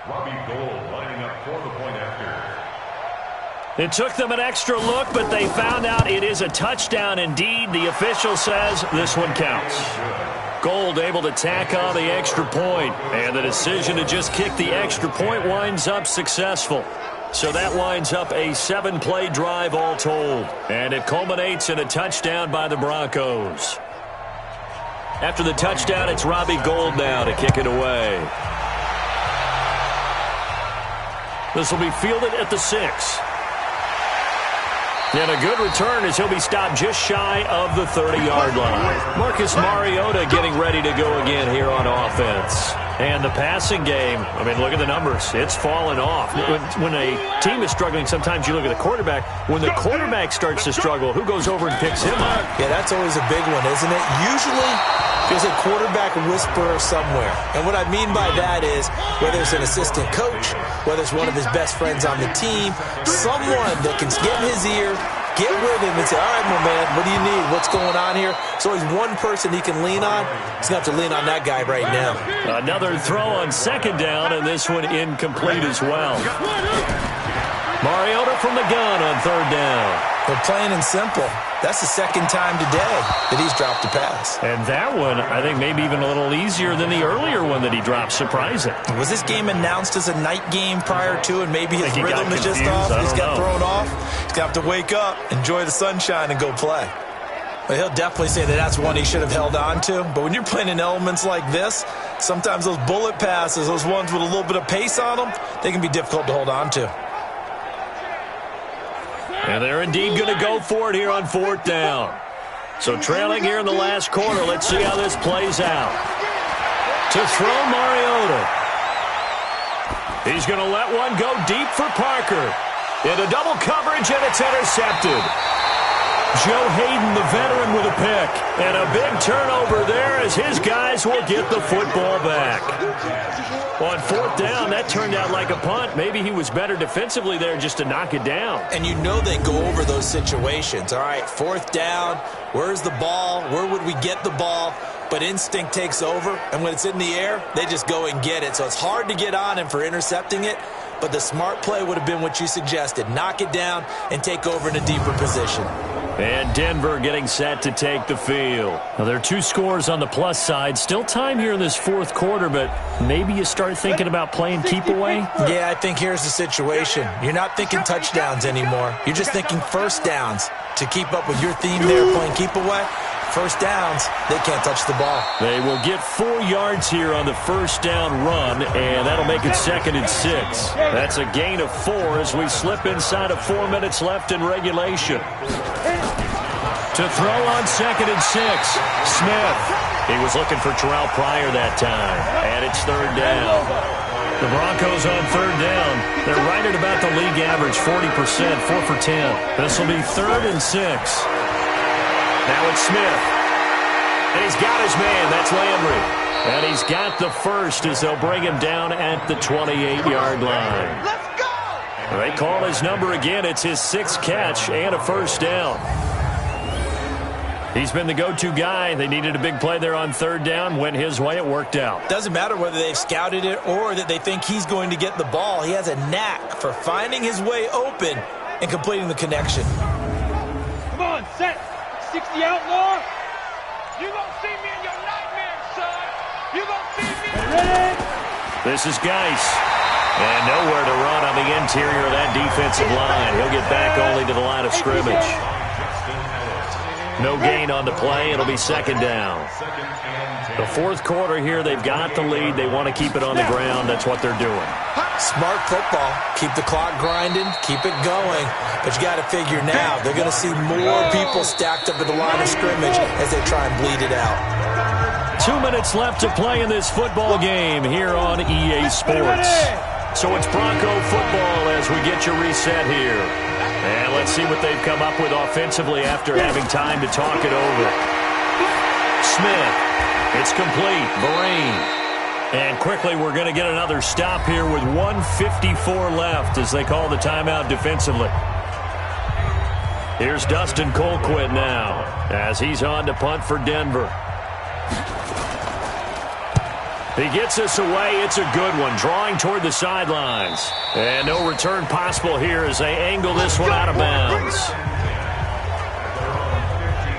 [SPEAKER 5] Robbie Gould lining up for the point after.
[SPEAKER 2] It took them an extra look, but they found out it is a touchdown indeed. The official says this one counts. Gould able to tack on the extra point, and the decision to just kick the extra point winds up successful. So that winds up a 7-play drive all told, and it culminates in a touchdown by the Broncos. After the touchdown, it's Robbie Gould now to kick it away. This will be fielded at the 6. And a good return as he'll be stopped just shy of the 30-yard line. Marcus Mariota getting ready to go again here on offense. And the passing game, I mean, look at the numbers. It's fallen off. When a team is struggling, sometimes you look at the quarterback. When the quarterback starts to struggle, who goes over and picks him up?
[SPEAKER 3] Yeah, that's always a big one, isn't it? Usually, there's a quarterback whisperer somewhere. And what I mean by that is, whether it's an assistant coach, whether it's one of his best friends on the team, someone that can get in his ear, get with him and say, all right, my man, what do you need? What's going on here? So he's one person he can lean on. He's going to have to lean on that guy right now.
[SPEAKER 2] Another throw on 2nd down, and this one incomplete as well. Mariota from the gun on 3rd down.
[SPEAKER 3] They're plain and simple. That's the 2nd time today that he's dropped a pass.
[SPEAKER 2] And that one, I think, maybe even a little easier than the earlier one that he dropped. Surprising.
[SPEAKER 3] Was this game announced as a night game prior to, and maybe his rhythm is just off? He's got thrown off. He's going to have to wake up, enjoy the sunshine, and go play. But he'll definitely say that that's one he should have held on to. But when you're playing in elements like this, sometimes those bullet passes, those ones with a little bit of pace on them, they can be difficult to hold on to.
[SPEAKER 2] And they're indeed going to go for it here on 4th down. So trailing here in the last quarter, let's see how this plays out. To throw Mariota. He's going to let one go deep for Parker. Into double coverage, and it's intercepted. Joe Hayden, the veteran, with a pick. And a big turnover there as his guys will get the football back. On fourth down, that turned out like a punt. Maybe he was better defensively there just to knock it down.
[SPEAKER 3] And you know they go over those situations. All right, fourth down, where's the ball? Where would we get the ball? But instinct takes over, and when it's in the air, they just go and get it. So it's hard to get on him for intercepting it, but the smart play would have been what you suggested. Knock it down and take over in a deeper position.
[SPEAKER 2] And Denver getting set to take the field. Now, there are 2 scores on the plus side. Still time here in this fourth quarter, but maybe you start thinking about playing keep away?
[SPEAKER 3] Yeah, I think here's the situation. You're not thinking touchdowns anymore. You're just thinking first downs. To keep up with your theme there, playing keep away, first downs, they can't touch the ball.
[SPEAKER 2] They will get 4 yards here on the first down run, and that'll make it 2nd and 6. That's a gain of 4 as we slip inside of 4 minutes left in regulation. To throw on 2nd and 6, Smith. He was looking for Terrell Pryor that time, and it's 3rd down. The Broncos on 3rd down. They're right at about the league average, 40%, 4 for 10. This will be 3rd and 6. Now it's Smith. And he's got his man. That's Landry. And he's got the first as they'll bring him down at the 28-yard line.
[SPEAKER 4] Let's go!
[SPEAKER 2] They call his number again. It's his 6th catch and a first down. He's been the go-to guy. They needed a big play there on 3rd down. Went his way. It worked out.
[SPEAKER 3] Doesn't matter whether they've scouted it or that they think he's going to get the ball. He has a knack for finding his way open and completing the connection.
[SPEAKER 4] Come on, set. 60 outlaw. You gonna see me in your nightmares, son. You gonna see me.
[SPEAKER 2] This is Geis. And nowhere to run on the interior of that defensive line. He'll get back only to the line of scrimmage. No gain on the play. It'll be 2nd down. The fourth quarter here, they've got the lead. They want to keep it on the ground. That's what they're doing.
[SPEAKER 3] Smart football. Keep the clock grinding. Keep it going. But you got to figure now, they're going to see more people stacked up at the line of scrimmage as they try and bleed it out.
[SPEAKER 2] 2 minutes left to play in this football game here on EA Sports. So it's Bronco football as we get your reset here. And let's see what they've come up with offensively after having time to talk it over. Smith. It's complete. Vereen. And quickly we're going to get another stop here with 1:54 left as they call the timeout defensively. Here's Dustin Colquitt now as he's on to punt for Denver. He gets us away. It's a good one. Drawing toward the sidelines. And no return possible here as they angle this one out of bounds.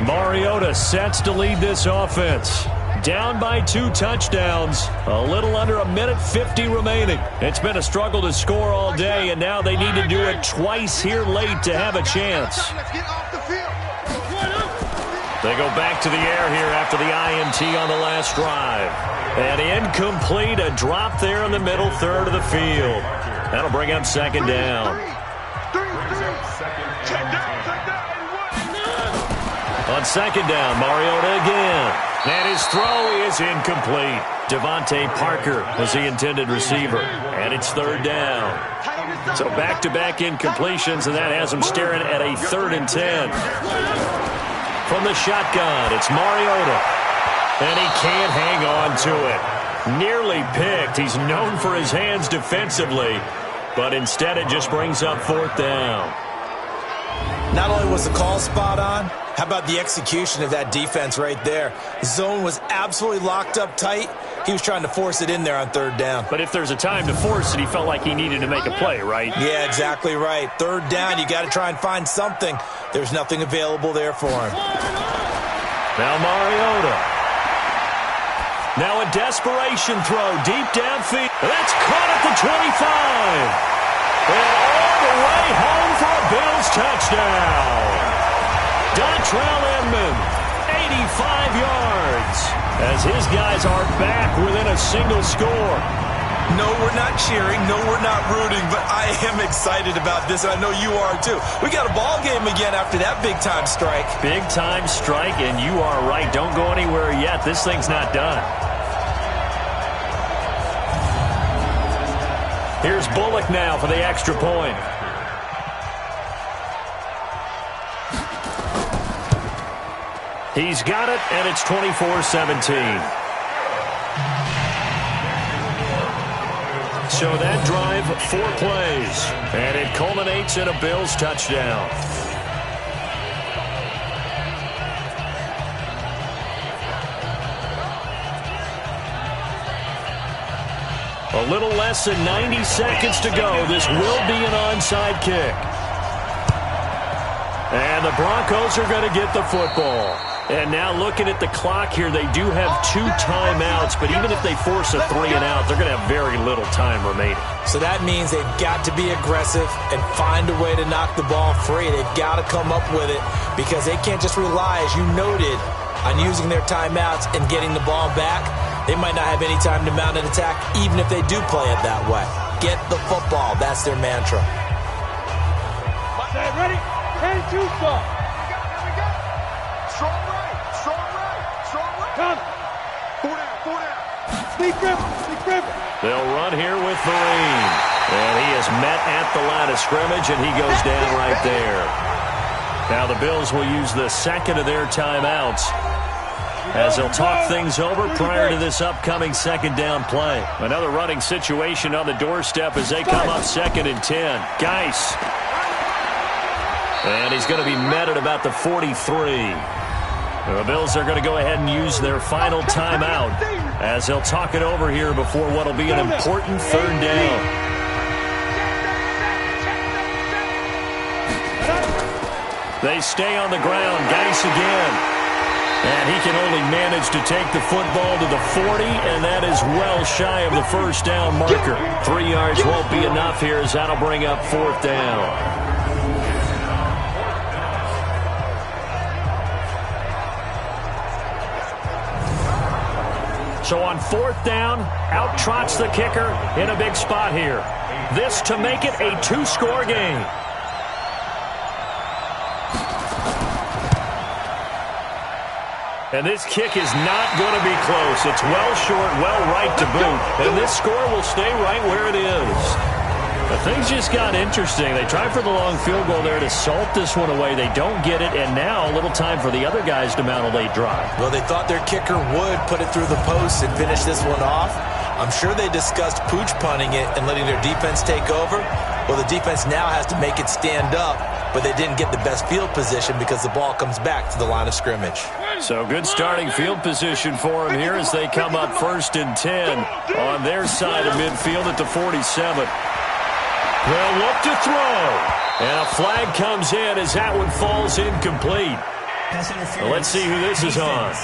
[SPEAKER 2] Mariota sets to lead this offense. Down by 2 touchdowns. A little under 1:50 remaining. It's been a struggle to score all day, and now they need to do it twice here late to have a chance. They go back to the air here after the INT on the last drive. And incomplete, a drop there in the middle third of the field. That'll bring up 2nd down. On 2nd down, Mariota again. And his throw is incomplete. Devontae Parker was the intended receiver. And it's 3rd down. So back-to-back incompletions, and that has them staring at a 3rd and 10. From the shotgun, it's Mariota. And he can't hang on to it. Nearly picked. He's known for his hands defensively. But instead it just brings up 4th down.
[SPEAKER 3] Not only was the call spot on, how about the execution of that defense right there? The zone was absolutely locked up tight. He was trying to force it in there on 3rd down.
[SPEAKER 2] But if there's a time to force it, he felt like he needed to make a play, right?
[SPEAKER 3] Yeah, exactly right. 3rd down, you got to try and find something. There's nothing available there for him.
[SPEAKER 2] Now Mariota. Now a desperation throw deep downfield. That's caught at the 25. And all the way home for a Bills touchdown. Dontrell Inman, 85 yards. As his guys are back within a single score.
[SPEAKER 3] No, we're not cheering. No, we're not rooting. But I am excited about this. I know you are too. We got a ball game again after that big-time strike.
[SPEAKER 2] Big-time strike, and you are right. Don't go anywhere yet. This thing's not done. Here's Bullock now for the extra point. He's got it, and it's 24-17. So that drive, 4 plays, and it culminates in a Bills touchdown. A little less than 90 seconds to go. This will be an onside kick. And the Broncos are going to get the football. And now looking at the clock here, they do have 2 timeouts, but even if they force a 3 and out, they're going to have very little time remaining.
[SPEAKER 3] So that means they've got to be aggressive and find a way to knock the ball free. They've got to come up with it because they can't just rely, as you noted, on using their timeouts and getting the ball back. They might not have any time to mount an attack, even if they do play it that way. Get the football. That's their mantra.
[SPEAKER 4] Okay, ready? 10-2 start.
[SPEAKER 6] Strong right, strong right, strong right.
[SPEAKER 4] Come.
[SPEAKER 6] 4 down.
[SPEAKER 4] Sneak river.
[SPEAKER 2] They'll run here with Vereen. And he is met at the line of scrimmage, and he goes down right there. Now the Bills will use the second of their timeouts as they'll talk things over prior to this upcoming second down play. Another running situation on the doorstep as they come up 2nd and 10. Geis. And he's going to be met at about the 43. The Bills are going to go ahead and use their final timeout as they'll talk it over here before what will be an important 3rd down. They stay on the ground. Geis again. And he can only manage to take the football to the 40, and that is well shy of the first down marker. 3 yards won't be enough here as that'll bring up 4th down. So on 4th down, out trots the kicker in a big spot here. This to make it a 2-score game. And this kick is not going to be close. It's well short, well right to boot. And this score will stay right where it is. But things just got interesting. They tried for the long field goal there to salt this one away. They don't get it, and now a little time for the other guys to mount a late drive.
[SPEAKER 3] Well, they thought their kicker would put it through the post and finish this one off. I'm sure they discussed pooch punting it and letting their defense take over. Well, the defense now has to make it stand up, but they didn't get the best field position because the ball comes back to the line of scrimmage.
[SPEAKER 2] So good starting field position for them here as they come up 1st and 10 on their side of midfield at the 47. They'll look to throw. And a flag comes in as that one falls incomplete. Well, let's see who this is on.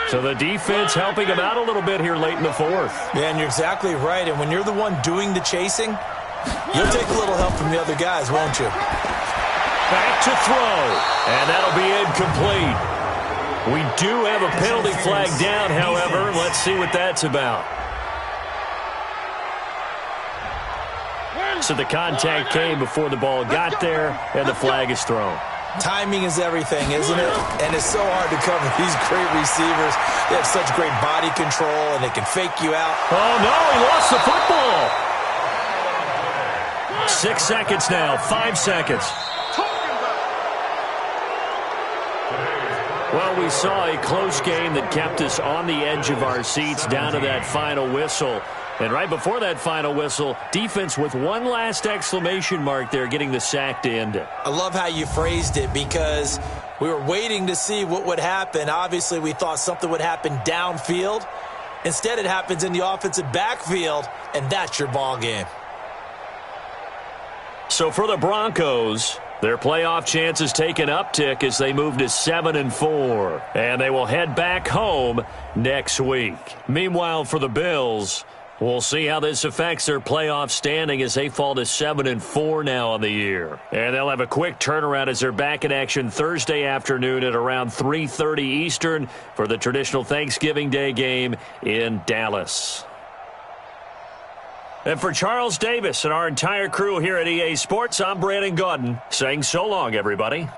[SPEAKER 2] So the defense helping him out a little bit here late in the 4th.
[SPEAKER 3] Yeah, and you're exactly right. And when you're the one doing the chasing, you'll take a little help from the other guys, won't you?
[SPEAKER 2] Back to throw. And that'll be incomplete. We do have a penalty flag down, however. Let's see what that's about. So the contact came before the ball got there, and the flag is thrown.
[SPEAKER 3] Timing is everything, isn't it? And it's so hard to cover these great receivers. They have such great body control, and they can fake you out.
[SPEAKER 2] Oh, no, he lost the football. 6 seconds now, 5 seconds. Well, we saw a close game that kept us on the edge of our seats down to that final whistle. And right before that final whistle, defense with one last exclamation mark there, getting the sack to end it.
[SPEAKER 3] I love how you phrased it because we were waiting to see what would happen. Obviously, we thought something would happen downfield. Instead, it happens in the offensive backfield, and that's your ball game.
[SPEAKER 2] So for the Broncos, their playoff chances take an uptick as they move to 7-4. And they will head back home next week. Meanwhile, for the Bills, we'll see how this affects their playoff standing as they fall to 7-4 now on the year. And they'll have a quick turnaround as they're back in action Thursday afternoon at around 3:30 Eastern for the traditional Thanksgiving Day game in Dallas. And for Charles Davis and our entire crew here at EA Sports, I'm Brandon Gaudin saying so long, everybody.